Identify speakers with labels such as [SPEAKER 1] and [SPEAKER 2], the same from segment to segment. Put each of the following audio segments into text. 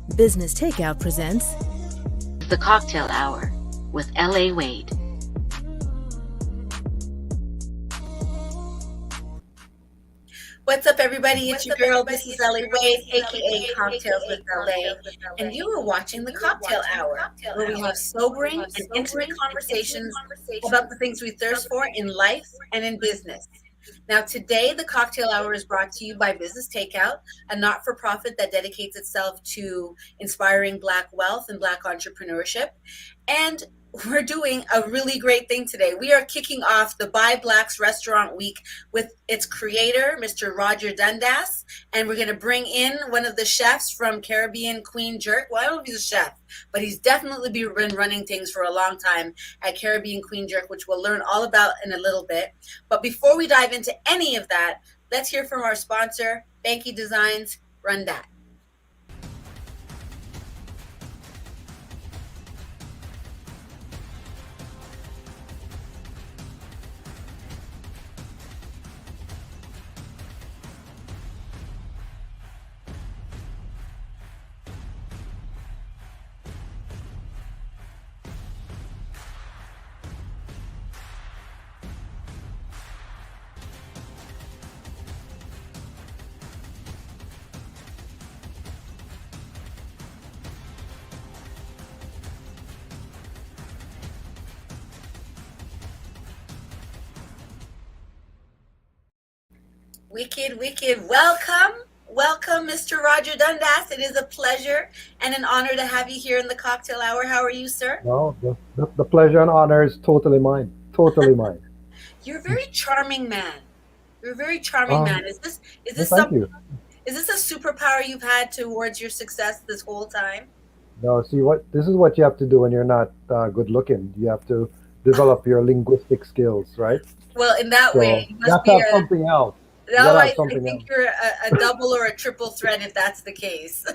[SPEAKER 1] Business Takeout presents
[SPEAKER 2] The Cocktale Hour with L.A. Wade.
[SPEAKER 3] What's up, everybody? It's your girl, this is L.A. Wade, aka Cocktails with L.A. And you are watching The Cocktale Hour, where we have sobering and intimate conversations about the things we thirst for in life and in business. Now, today, The Cocktale Hour is brought to you by Business Takeout, a not-for-profit that dedicates itself to inspiring Black wealth and Black entrepreneurship. And we're doing a really great thing today. We are kicking off the ByBlacks Restaurant Week with its creator, Mr. Roger Dundas, and we're going to bring in one of the chefs from Caribbean Queen Jerk. Well, I don't know if he's a chef, but he's definitely been running things for a long time at Caribbean Queen Jerk, which we'll learn all about in a little bit. But before we dive into any of that, let's hear from our sponsor, Banky Designs. Run that. Wicked. Welcome, Mr. Roger Dundas. It is a pleasure and an honor to have you here in the Cocktail Hour. How are you, sir?
[SPEAKER 4] No, the pleasure and honor is totally mine. Totally mine.
[SPEAKER 3] You're a very charming man. Man. Is this a superpower you've had towards your success this whole time?
[SPEAKER 4] No, see this is what you have to do when you're not good looking. You have to develop your linguistic skills, right?
[SPEAKER 3] Well, in that way, you
[SPEAKER 4] you have to have something else.
[SPEAKER 3] No, I think you're a double or a triple threat if that's the case.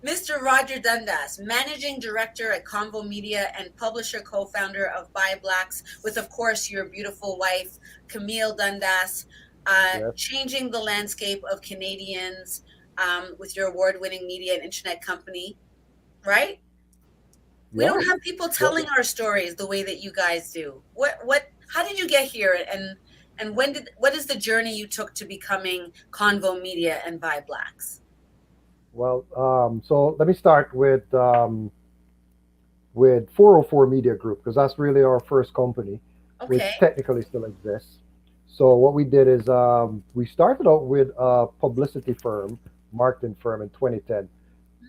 [SPEAKER 3] Mr. Roger Dundas, Managing Director at Convo Media and publisher co-founder of ByBlacks, with, of course, your beautiful wife, Camille Dundas,
[SPEAKER 4] Yes.
[SPEAKER 3] changing the landscape of Canadians with your award-winning media and internet company, right? We
[SPEAKER 4] Yeah.
[SPEAKER 3] don't have people telling our stories the way that you guys do. How did you get here, and what is the journey you took to becoming Convo Media and ByBlacks?
[SPEAKER 4] Well, so let me start with 404 Media Group, because that's really our first company, which
[SPEAKER 3] Okay.
[SPEAKER 4] technically still exists. So what we did is we started out with a publicity firm, marketing firm in 2010.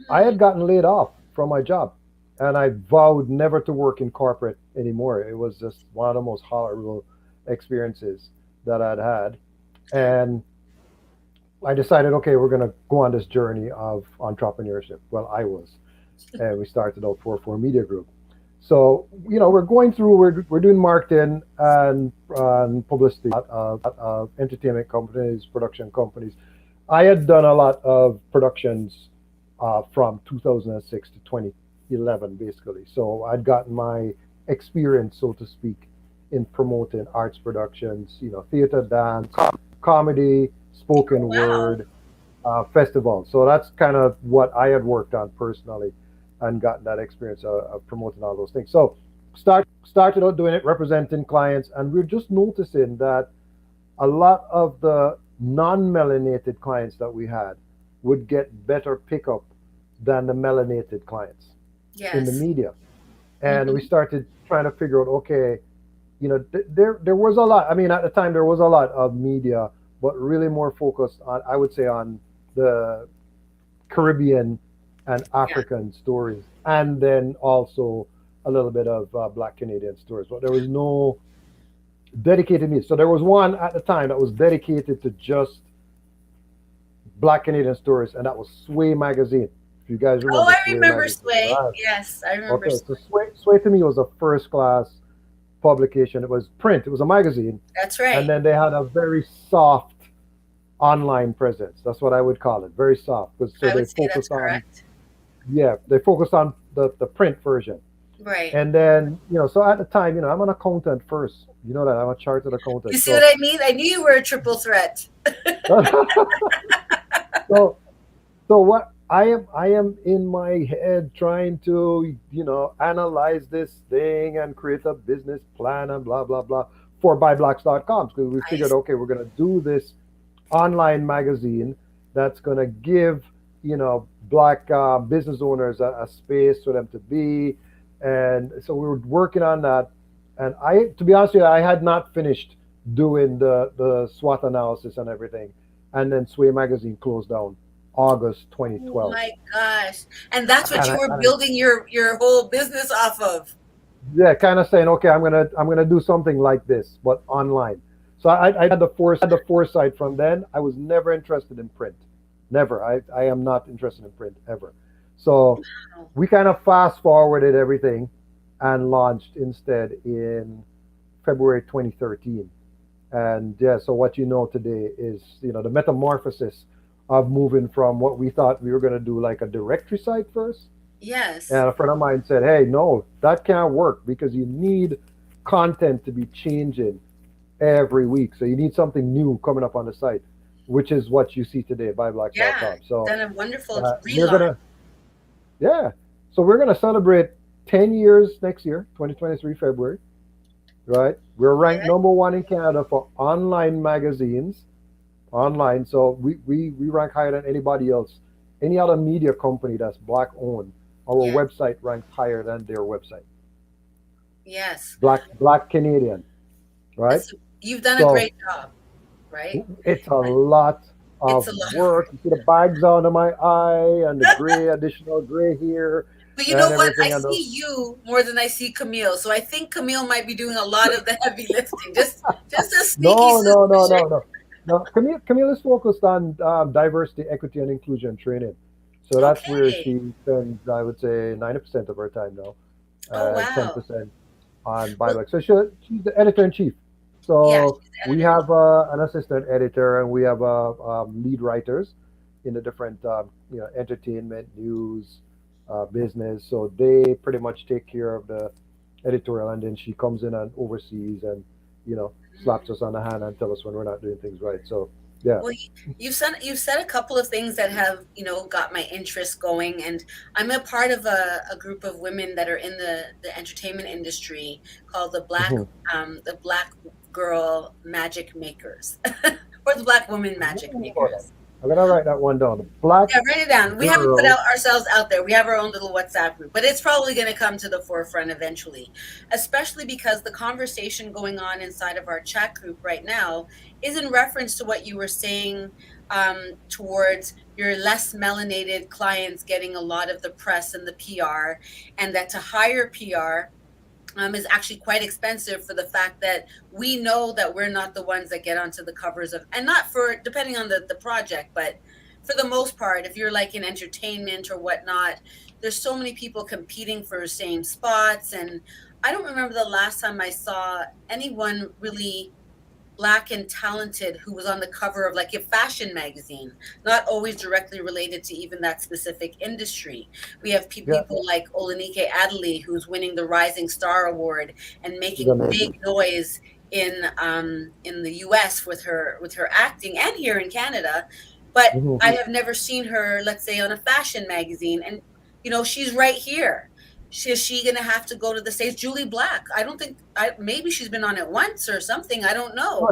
[SPEAKER 4] I had gotten laid off from my job, and I vowed never to work in corporate anymore. It was just one of the most horrible experiences that I'd had. And I decided, okay, we're going to go on this journey of entrepreneurship. Well, I was. And we started out 404 Media Group. So, we're going through, we're doing marketing and publicity at entertainment companies, production companies. I had done a lot of productions from 2006 to 2011, basically. So I'd gotten my experience, so to speak, in promoting arts productions, theater, dance, comedy, spoken word, festivals. So that's kind of what I had worked on personally and gotten that experience of promoting all those things. So started out doing it, representing clients, and we're just noticing that a lot of the non-melanated clients that we had would get better pickup than the melanated clients in the media. And we started trying to figure out, okay, there was a lot. I mean, at the time, there was a lot of media, but really more focused on, I would say, on the Caribbean and African stories, and then also a little bit of Black Canadian stories. But there was no dedicated media. So there was one at the time that was dedicated to just Black Canadian stories, and that was Sway Magazine. If you guys remember.
[SPEAKER 3] Oh, I remember Sway. Yes, I remember.
[SPEAKER 4] Okay, so Sway to me was a first-class publication. It was print. It was a magazine.
[SPEAKER 3] That's right.
[SPEAKER 4] And then they had a very soft online presence. That's what I would call it. Very soft.
[SPEAKER 3] I would say that's correct.
[SPEAKER 4] They focused on the print version.
[SPEAKER 3] Right.
[SPEAKER 4] And then, so at the time, I'm an accountant first. You know that I'm a chartered accountant.
[SPEAKER 3] You see what I mean? I knew you were a triple threat.
[SPEAKER 4] So I am in my head trying to, analyze this thing and create a business plan and blah blah blah for ByBlacks.com, because we
[SPEAKER 3] I
[SPEAKER 4] figured, okay, we're gonna do this online magazine that's gonna give, black business owners a space for them to be, and so we were working on that. And to be honest with you, I had not finished doing the SWOT analysis and everything, and then Sway Magazine closed down August
[SPEAKER 3] Oh
[SPEAKER 4] 2012.
[SPEAKER 3] my gosh. And that's what
[SPEAKER 4] And
[SPEAKER 3] you
[SPEAKER 4] I,
[SPEAKER 3] were
[SPEAKER 4] and I
[SPEAKER 3] building your whole business off of.
[SPEAKER 4] yeah, kind of saying, okay, I'm gonna do something like this, but online. So I had the foresight from then. I was never interested in print, never. I am not interested in print ever. So
[SPEAKER 3] Wow.
[SPEAKER 4] we kind of fast forwarded everything and launched instead in February 2013. And yeah, so what you know today is, the metamorphosis of moving from what we thought we were going to do, like a directory site first.
[SPEAKER 3] Yes.
[SPEAKER 4] And a friend of mine said, hey, no, that can't work because you need content to be changing every week. So you need something new coming up on the site, which is what you see today at
[SPEAKER 3] Yeah.
[SPEAKER 4] ByBlacks.com. So
[SPEAKER 3] Done a wonderful
[SPEAKER 4] we're
[SPEAKER 3] relaunch.
[SPEAKER 4] going to, yeah. So we're going to celebrate 10 years next year, 2023, February, right? We're ranked
[SPEAKER 3] Yeah.
[SPEAKER 4] number one in Canada for online magazines, online. So we rank higher than anybody else. Any other media company that's black owned, our
[SPEAKER 3] Yeah.
[SPEAKER 4] website ranks higher than their website.
[SPEAKER 3] Yes.
[SPEAKER 4] Black Canadian, right?
[SPEAKER 3] It's, you've done a
[SPEAKER 4] So
[SPEAKER 3] great job, right?
[SPEAKER 4] it's a lot
[SPEAKER 3] It's
[SPEAKER 4] of
[SPEAKER 3] a lot.
[SPEAKER 4] work. You see the bags under my eye and the gray, additional gray here
[SPEAKER 3] But you know
[SPEAKER 4] and
[SPEAKER 3] what? I
[SPEAKER 4] everything. And
[SPEAKER 3] see you more than I see Camille. So I think Camille might be doing a lot of the heavy lifting. Just a sneaky
[SPEAKER 4] no, no, no,
[SPEAKER 3] suspicion.
[SPEAKER 4] no, no. No, Camille is focused on diversity, equity, and inclusion training. So that's where
[SPEAKER 3] Okay.
[SPEAKER 4] she spends, I would say, 90% of her time now,
[SPEAKER 3] Oh
[SPEAKER 4] and
[SPEAKER 3] wow.
[SPEAKER 4] 10% on
[SPEAKER 3] Well,
[SPEAKER 4] ByBlacks. So she's the editor in chief.
[SPEAKER 3] yeah,
[SPEAKER 4] So
[SPEAKER 3] she's the
[SPEAKER 4] we
[SPEAKER 3] editor.
[SPEAKER 4] have an assistant editor, and we have lead writers in the different, entertainment, news, business. So they pretty much take care of the editorial, and then she comes in and oversees and, you know, slaps us on the hand and tell us when we're not doing things right. So yeah.
[SPEAKER 3] Well, you've said a couple of things that have got my interest going, and I'm a part of a group of women that are in the entertainment industry called
[SPEAKER 4] Mhm.
[SPEAKER 3] the Black Girl Magic Makers, or the Black Woman Magic
[SPEAKER 4] Hold on.
[SPEAKER 3] Makers.
[SPEAKER 4] I'm gonna write that one down. Black
[SPEAKER 3] Yeah, write it down. We haven't put
[SPEAKER 4] girl.
[SPEAKER 3] out ourselves out there. We have our own little WhatsApp group, but it's probably going to come to the forefront eventually, especially because the conversation going on inside of our chat group right now is in reference to what you were saying, towards your less melanated clients getting a lot of the press and the PR, and that to hire PR is actually quite expensive, for the fact that we know that we're not the ones that get onto the covers of, and not for, depending on the project, but for the most part, if you're like in entertainment or whatnot, there's so many people competing for same spots. And I don't remember the last time I saw anyone really black and talented who was on the cover of like a fashion magazine, not always directly related to even that specific industry. We have
[SPEAKER 4] Yeah,
[SPEAKER 3] people like Olenike Adderley, who's winning the Rising Star Award and
[SPEAKER 4] she's
[SPEAKER 3] making big
[SPEAKER 4] amazing.
[SPEAKER 3] noise in the US with her acting, and here in Canada. But
[SPEAKER 4] Hmm.
[SPEAKER 3] I have never seen her, let's say, on a fashion magazine. And she's right here. Is she going to have to go to the States? Julie Black. I don't think, maybe she's been on it once or something. I don't
[SPEAKER 4] No,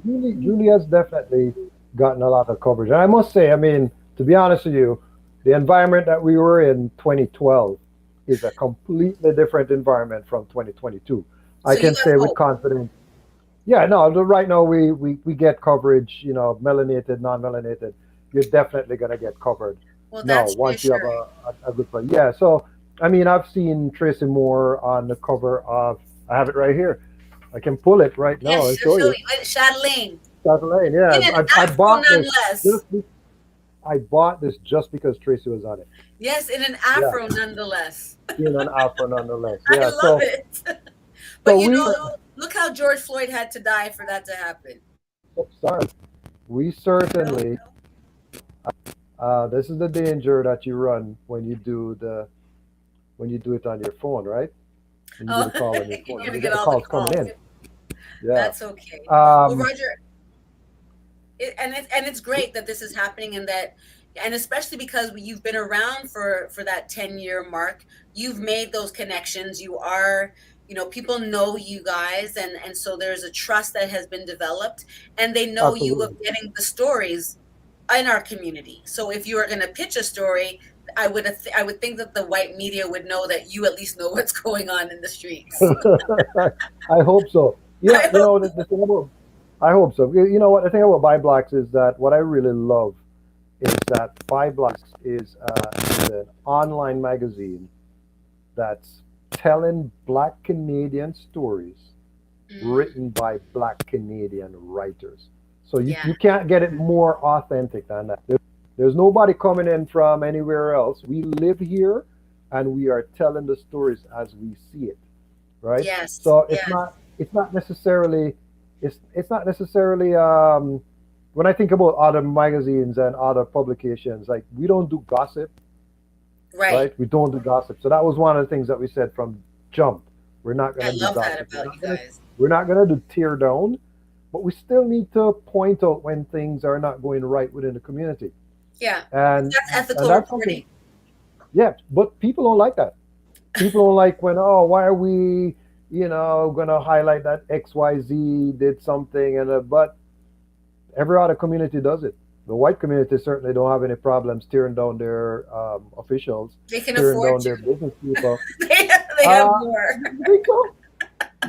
[SPEAKER 3] know.
[SPEAKER 4] Julie has definitely gotten a lot of coverage. And I must say, I mean, to be honest with you, the environment that we were in 2012 is a completely different environment from 2022. I
[SPEAKER 3] So you
[SPEAKER 4] can
[SPEAKER 3] have
[SPEAKER 4] say with
[SPEAKER 3] hope.
[SPEAKER 4] confidence. Yeah, no, right now we get coverage, melanated, non-melanated. You're definitely gonna get covered
[SPEAKER 3] Well,
[SPEAKER 4] now
[SPEAKER 3] that's
[SPEAKER 4] once you have
[SPEAKER 3] reassuring.
[SPEAKER 4] a good play. Yeah, so I mean, I've seen Tracy Moore on the cover of. I have it right here. I can pull it right now
[SPEAKER 3] Yes,
[SPEAKER 4] and show
[SPEAKER 3] show
[SPEAKER 4] you.
[SPEAKER 3] you. Chatelaine.
[SPEAKER 4] Chatelaine, yeah.
[SPEAKER 3] In an
[SPEAKER 4] I
[SPEAKER 3] afro
[SPEAKER 4] bought this
[SPEAKER 3] nonetheless.
[SPEAKER 4] just be- I bought this just because Tracy was on it.
[SPEAKER 3] Yes, in an
[SPEAKER 4] Yeah,
[SPEAKER 3] afro nonetheless.
[SPEAKER 4] in an Alpha nonetheless.
[SPEAKER 3] I
[SPEAKER 4] Yeah,
[SPEAKER 3] love
[SPEAKER 4] so
[SPEAKER 3] it.
[SPEAKER 4] so
[SPEAKER 3] But
[SPEAKER 4] we
[SPEAKER 3] look how George Floyd had to die for that to happen.
[SPEAKER 4] sorry, we
[SPEAKER 3] You know?
[SPEAKER 4] certainly. This is the danger that you run when you do it on your phone, right? When you get
[SPEAKER 3] Oh,
[SPEAKER 4] a call on your phone,
[SPEAKER 3] you're
[SPEAKER 4] when
[SPEAKER 3] gonna
[SPEAKER 4] you get
[SPEAKER 3] get
[SPEAKER 4] the
[SPEAKER 3] all the
[SPEAKER 4] calls coming
[SPEAKER 3] calls.
[SPEAKER 4] in. Yeah.
[SPEAKER 3] That's okay. Well,
[SPEAKER 4] Um,
[SPEAKER 3] Roger, and it's great that this is happening, and that And especially because you've been around for that 10-year mark, you've made those connections. You are, people know you guys, and so there's a trust that has been developed, and they know you of
[SPEAKER 4] Absolutely.
[SPEAKER 3] getting the stories in our community. So if you are going to pitch a story, I would think that the white media would know that you at least know what's going on in the streets.
[SPEAKER 4] I hope so. Yeah,
[SPEAKER 3] I hope.
[SPEAKER 4] the thing about, I hope so. You know what? The thing about ByBlacks is that what I really love is that ByBlacks is an online magazine that's telling Black Canadian stories written by Black Canadian writers. So
[SPEAKER 3] Yeah.
[SPEAKER 4] you can't get it more authentic than that. There's nobody coming in from anywhere else. We live here and we are telling the stories as we see it, right?
[SPEAKER 3] Yes.
[SPEAKER 4] So
[SPEAKER 3] Yes.
[SPEAKER 4] it's not necessarily it's not necessarily when I think about other magazines and other publications, like we don't do gossip,
[SPEAKER 3] Right.
[SPEAKER 4] right? We don't do gossip. So that was one of the things that we said from jump. We're not
[SPEAKER 3] I
[SPEAKER 4] going to do
[SPEAKER 3] love that
[SPEAKER 4] gossip.
[SPEAKER 3] about you guys.
[SPEAKER 4] We're not going to do tear down, but we still need to point out when things are not going right within the community.
[SPEAKER 3] Yeah.
[SPEAKER 4] And
[SPEAKER 3] That's ethical
[SPEAKER 4] that's
[SPEAKER 3] reporting.
[SPEAKER 4] something, yeah, but people don't like that. People don't like when, oh, why are we, going to highlight that XYZ did something, but every other community does it. The white community certainly don't have any problems tearing down their officials,
[SPEAKER 3] They can
[SPEAKER 4] tearing
[SPEAKER 3] afford
[SPEAKER 4] down their
[SPEAKER 3] to.
[SPEAKER 4] business people.
[SPEAKER 3] They have
[SPEAKER 4] Uh,
[SPEAKER 3] more.
[SPEAKER 4] you think so?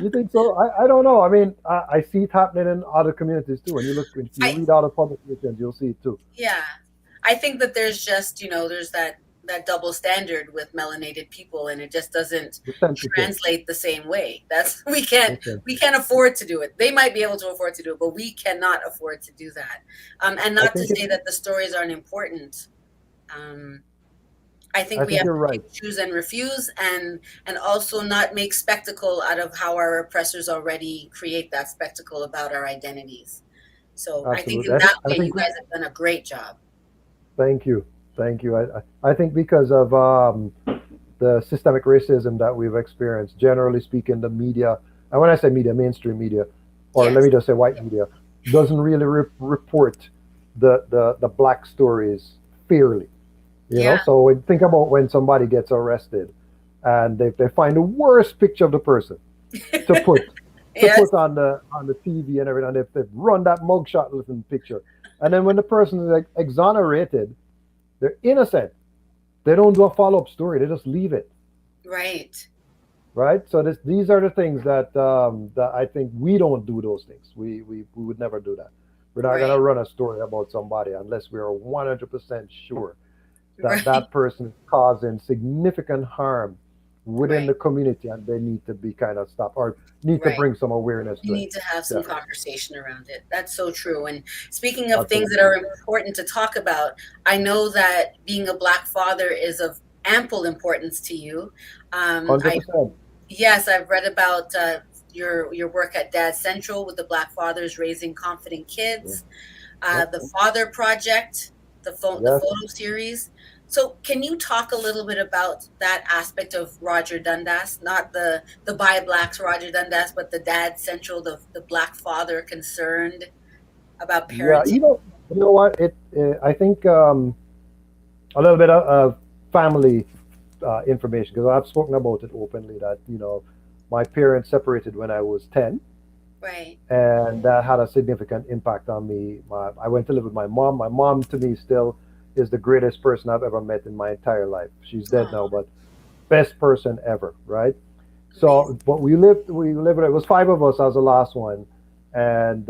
[SPEAKER 4] You think so? I don't know. I mean, I see it happening in other communities too. When you look, if you
[SPEAKER 3] I
[SPEAKER 4] read other publications, you'll see it too.
[SPEAKER 3] Yeah. I think that there's just, there's that double standard with melanated people, and it just doesn't
[SPEAKER 4] The sensitive.
[SPEAKER 3] translate the same way. That's
[SPEAKER 4] Okay.
[SPEAKER 3] we can't afford to do it. They might be able to afford to do it, but we cannot afford to do that. And
[SPEAKER 4] I
[SPEAKER 3] not to
[SPEAKER 4] think it.
[SPEAKER 3] say that the stories aren't important. Um, I think
[SPEAKER 4] I
[SPEAKER 3] we
[SPEAKER 4] think
[SPEAKER 3] have
[SPEAKER 4] you're
[SPEAKER 3] to
[SPEAKER 4] right.
[SPEAKER 3] pick, choose, and refuse, and also not make spectacle out of how our oppressors already create that spectacle about our identities. So I think
[SPEAKER 4] Absolutely.
[SPEAKER 3] in that
[SPEAKER 4] I
[SPEAKER 3] way, you
[SPEAKER 4] think.
[SPEAKER 3] guys have done a great job.
[SPEAKER 4] Thank you. Thank you. I think because of the systemic racism that we've experienced, generally speaking, the media, and when I say media, mainstream media, or let
[SPEAKER 3] Yes.
[SPEAKER 4] me just say white media, doesn't really report the black stories fairly.
[SPEAKER 3] Yeah.
[SPEAKER 4] So think about when somebody gets arrested and they find the worst picture of the person to put
[SPEAKER 3] Yes.
[SPEAKER 4] on the TV and everything. They've run that mugshot looking picture, and then when the person is like exonerated, they're innocent. They don't do a follow up story. They just leave it,
[SPEAKER 3] Right.
[SPEAKER 4] right? So these are the things that I think we don't do those things. We would never do that. We're not going
[SPEAKER 3] Right.
[SPEAKER 4] to run a story about somebody unless we are 100% sure that
[SPEAKER 3] Right.
[SPEAKER 4] that person is causing significant harm within
[SPEAKER 3] Right.
[SPEAKER 4] the community, and they need to be kind of stopped or need to
[SPEAKER 3] Right.
[SPEAKER 4] bring some awareness
[SPEAKER 3] You
[SPEAKER 4] to it.
[SPEAKER 3] need to have some
[SPEAKER 4] Yeah,
[SPEAKER 3] conversation around it. That's so true. And speaking of things that
[SPEAKER 4] absolutely.
[SPEAKER 3] are important to talk about, I know that being a Black father is of ample importance to you.
[SPEAKER 4] Hundred
[SPEAKER 3] I
[SPEAKER 4] percent.
[SPEAKER 3] Yes, I've read about your work at Dad Central with the Black fathers raising confident
[SPEAKER 4] Yeah.
[SPEAKER 3] kids,
[SPEAKER 4] Yep.
[SPEAKER 3] the Father Project, the
[SPEAKER 4] Yes.
[SPEAKER 3] photo series. So, can you talk a little bit about that aspect of Roger Dundas, not the ByBlacks Roger Dundas, but the Dad Central, the Black father concerned about
[SPEAKER 4] Yeah.
[SPEAKER 3] parenting?
[SPEAKER 4] You know what? I think a little bit of family information because I've spoken about it openly. That my parents separated when I was 10,
[SPEAKER 3] Right.
[SPEAKER 4] and that had a significant impact on me. I went to live with my mom. My mom, to me, still is the greatest person I've ever met in my entire life. She's dead now,
[SPEAKER 3] Oh,
[SPEAKER 4] but best person ever, right? So,
[SPEAKER 3] amazing.
[SPEAKER 4] but we lived. It was five of us. I was the last one, and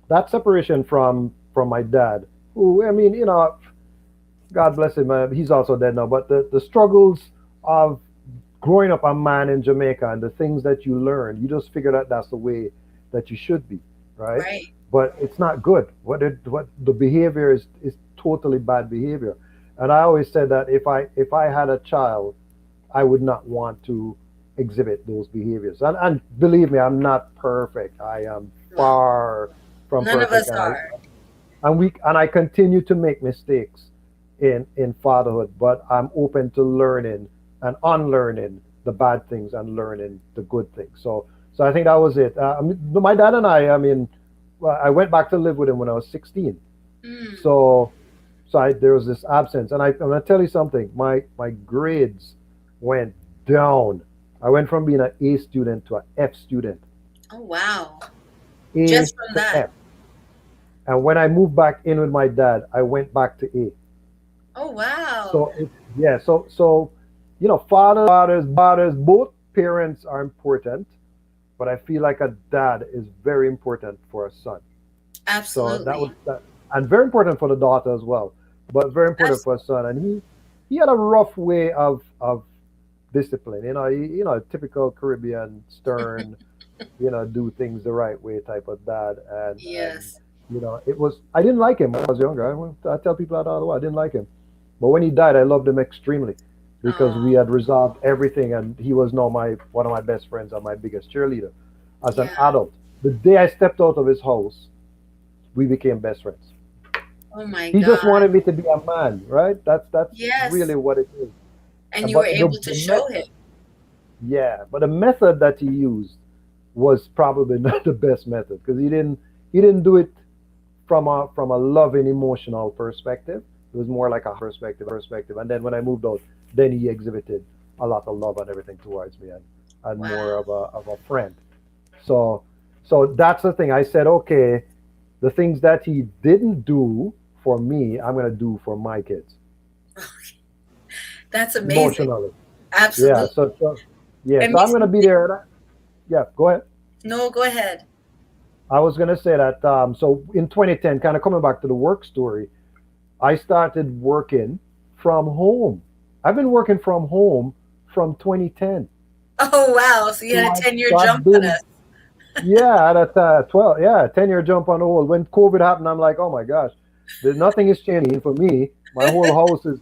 [SPEAKER 4] that separation from my dad, who I mean, God bless him. He's also dead now. But the struggles of growing up a man in Jamaica and the things that you learn, you just figure that that's the way that you should be, right?
[SPEAKER 3] Right.
[SPEAKER 4] But it's not good. What the behavior is totally bad behavior. And I always said that if I had a child, I would not want to exhibit those behaviors. And believe me, I'm not perfect. I am
[SPEAKER 3] No,
[SPEAKER 4] far from
[SPEAKER 3] none of
[SPEAKER 4] perfect,
[SPEAKER 3] us are.
[SPEAKER 4] and I continue to make mistakes in fatherhood, but I'm open to learning and unlearning the bad things and learning the good things. So I think that was it. I mean, my dad and I mean, well, I went back to live with him when I was 16.
[SPEAKER 3] Mm,
[SPEAKER 4] So So there was this absence, and I'm gonna tell you something. My grades went down. I went from being an A student to an F student.
[SPEAKER 3] Oh, wow.
[SPEAKER 4] A
[SPEAKER 3] Just from
[SPEAKER 4] to
[SPEAKER 3] that.
[SPEAKER 4] F. And when I moved back in with my dad, I went back to A.
[SPEAKER 3] Oh, wow.
[SPEAKER 4] So yeah, so fathers, both parents are important, but I feel like a dad is very important for a son. So that was
[SPEAKER 3] Absolutely.
[SPEAKER 4] that, and very important for the daughter as well, but very important for a son. And he had a rough way of discipline. Typical Caribbean, stern, do things the right way type of dad. And
[SPEAKER 3] Yes.
[SPEAKER 4] it was, I didn't like him when I was younger. I tell people that all the while. I didn't like him, but when he died, I loved him extremely because we
[SPEAKER 3] Oh,
[SPEAKER 4] had resolved everything, and he was now my one of my best friends and my biggest cheerleader as an
[SPEAKER 3] yeah.
[SPEAKER 4] adult. The day I stepped out of his house, we became best friends.
[SPEAKER 3] Oh, my
[SPEAKER 4] He just
[SPEAKER 3] God.
[SPEAKER 4] wanted me to be a man, right? That's really
[SPEAKER 3] Yes.
[SPEAKER 4] what it is.
[SPEAKER 3] And you were
[SPEAKER 4] But
[SPEAKER 3] able to show him.
[SPEAKER 4] but the method that he used was probably not the best method because he didn't do it from a loving emotional perspective. It was more like a perspective. And then when I moved out, then he exhibited a lot of love and everything towards me, and more
[SPEAKER 3] Wow.
[SPEAKER 4] of a friend. So so that's the thing. I said, okay, the things that he didn't do for me, I'm gonna do for my kids
[SPEAKER 3] That's amazing.
[SPEAKER 4] emotionally. Yeah.
[SPEAKER 3] Absolutely.
[SPEAKER 4] Yeah.
[SPEAKER 3] It
[SPEAKER 4] So I'm
[SPEAKER 3] makes
[SPEAKER 4] gonna
[SPEAKER 3] me
[SPEAKER 4] be
[SPEAKER 3] think.
[SPEAKER 4] there. Yeah. Go ahead.
[SPEAKER 3] No, go ahead.
[SPEAKER 4] I was gonna say that. So in 2010, kind of coming back to the work story, I started working from home. I've been working from home from 2010.
[SPEAKER 3] Oh, wow. So you
[SPEAKER 4] So
[SPEAKER 3] had a 10-year
[SPEAKER 4] I've
[SPEAKER 3] jump on
[SPEAKER 4] been,
[SPEAKER 3] us.
[SPEAKER 4] yeah, at 12, yeah, 10-year jump on the whole. When COVID happened, I'm like, oh my gosh, nothing is changing for me. My whole house is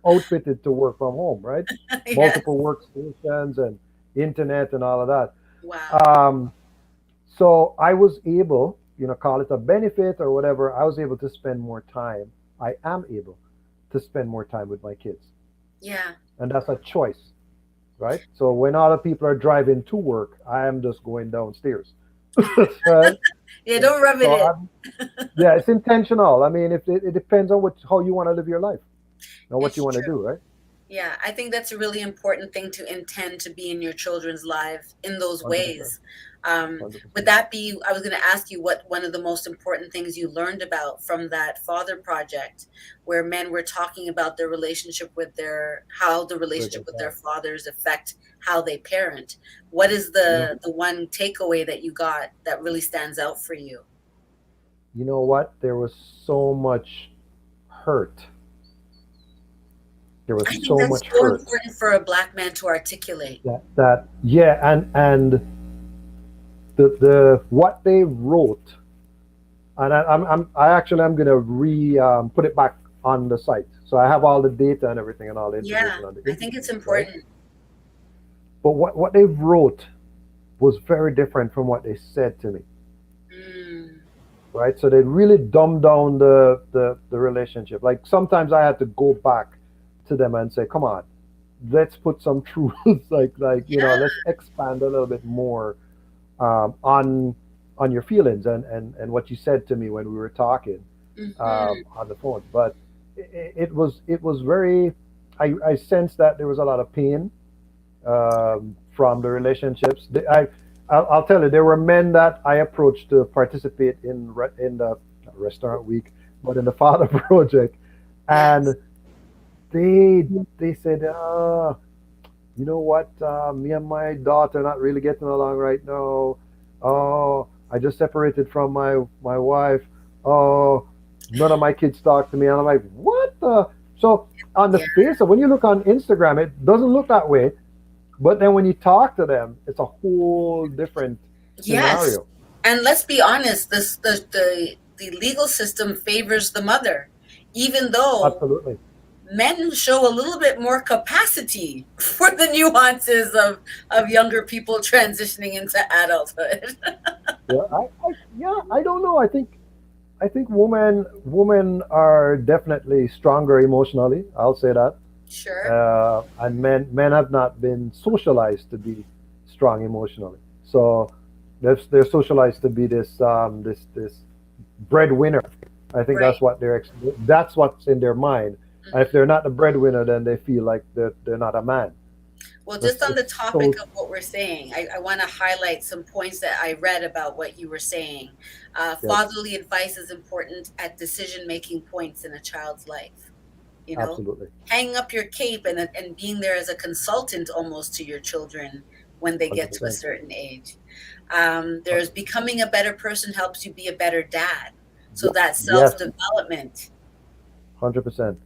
[SPEAKER 4] outfitted to work from home, right?
[SPEAKER 3] Yes.
[SPEAKER 4] Multiple workstations and internet and all of
[SPEAKER 3] Wow.
[SPEAKER 4] that. So I was able, call it a benefit or whatever, I was able to spend more time. I am able to spend more time with my kids.
[SPEAKER 3] Yeah.
[SPEAKER 4] And that's a choice, right? So when other people are driving to work, I am just going downstairs. Right?
[SPEAKER 3] Yeah, don't rub it
[SPEAKER 4] So
[SPEAKER 3] in.
[SPEAKER 4] yeah, it's intentional. I mean, if it depends on how you want to live your life, what you
[SPEAKER 3] It's
[SPEAKER 4] want to
[SPEAKER 3] true.
[SPEAKER 4] do, right?
[SPEAKER 3] Yeah, I think that's a really important thing to intend to be in your children's life in those
[SPEAKER 4] 100%.
[SPEAKER 3] ways. Would
[SPEAKER 4] 100%.
[SPEAKER 3] that be, I was going to ask you what one of the most important things you learned about from that father project, where men were talking about their relationship with how the
[SPEAKER 4] With
[SPEAKER 3] relationship
[SPEAKER 4] their
[SPEAKER 3] with their
[SPEAKER 4] dad.
[SPEAKER 3] fathers affect how they parent. What is
[SPEAKER 4] You know,
[SPEAKER 3] the one takeaway that you got that really stands out for you?
[SPEAKER 4] you know what? There was so much hurt. There was
[SPEAKER 3] I think
[SPEAKER 4] so
[SPEAKER 3] that's
[SPEAKER 4] much
[SPEAKER 3] so
[SPEAKER 4] hurt
[SPEAKER 3] important for a Black man to articulate.
[SPEAKER 4] that yeah, and the what they wrote, and I'm gonna put it back on the site, so I have all the data and everything and all the
[SPEAKER 3] Yeah,
[SPEAKER 4] information on the
[SPEAKER 3] I think it's
[SPEAKER 4] internet, right?
[SPEAKER 3] important.
[SPEAKER 4] But what they wrote was very different from what they said to me,
[SPEAKER 3] Mm,
[SPEAKER 4] right? So they really dumbed down the relationship. Like sometimes I had to go back to them and say, come on, let's put some truths,
[SPEAKER 3] yeah.
[SPEAKER 4] let's expand a little bit more on your feelings and what you said to me when we were talking
[SPEAKER 3] Hmm.
[SPEAKER 4] on the phone. But it was very. I sensed that there was a lot of pain from the relationships. I'll tell you, there were men that I approached to participate in the restaurant week, but in the father project, and
[SPEAKER 3] Yes.
[SPEAKER 4] they said, you know what, me and my daughter not really getting along right now. Oh, I just separated from my wife. Oh, none of my kids talk to me. And I'm like, what the? So on the
[SPEAKER 3] Yeah.
[SPEAKER 4] face of when you look on Instagram, it doesn't look that way. But then when you talk to them, it's a whole different
[SPEAKER 3] Yes.
[SPEAKER 4] scenario.
[SPEAKER 3] And let's be honest, the legal system favors the mother, even though
[SPEAKER 4] Absolutely.
[SPEAKER 3] men show a little bit more capacity for the nuances of younger people transitioning into adulthood.
[SPEAKER 4] Yeah, I don't know. I think women are definitely stronger emotionally. I'll say that.
[SPEAKER 3] Sure.
[SPEAKER 4] And men have not been socialized to be strong emotionally. So they're socialized to be this breadwinner, I think
[SPEAKER 3] Right.
[SPEAKER 4] that's what's in their mind. And if
[SPEAKER 3] Mhm.
[SPEAKER 4] they're not the breadwinner, then they feel like they're not a man.
[SPEAKER 3] Well, just on the
[SPEAKER 4] It's
[SPEAKER 3] topic
[SPEAKER 4] so
[SPEAKER 3] of what we're saying, I want to highlight some points that I read about what you were saying.
[SPEAKER 4] yes,
[SPEAKER 3] Fatherly advice is important at decision making points in a child's life. You know,
[SPEAKER 4] absolutely,
[SPEAKER 3] hanging up your cape and being there as a consultant almost to your children when they
[SPEAKER 4] hundred
[SPEAKER 3] get to a
[SPEAKER 4] percent,
[SPEAKER 3] certain age. There's becoming a better person helps you be a better dad. So that self
[SPEAKER 4] yes,
[SPEAKER 3] development.
[SPEAKER 4] 100%,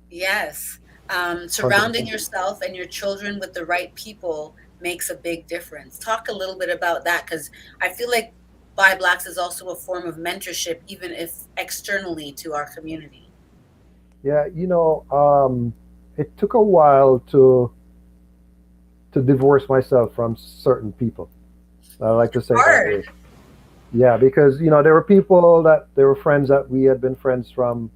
[SPEAKER 3] Yes.
[SPEAKER 4] hundred
[SPEAKER 3] Surrounding
[SPEAKER 4] percent.
[SPEAKER 3] yourself and your children with the right people makes a big difference. Talk a little bit about that because I feel like ByBlacks is also a form of mentorship, even if externally to our community.
[SPEAKER 4] Yeah, it took a while to divorce myself from certain people. I like to say it that
[SPEAKER 3] Hard.
[SPEAKER 4] way. Yeah, because there were people that there were friends that we had been friends from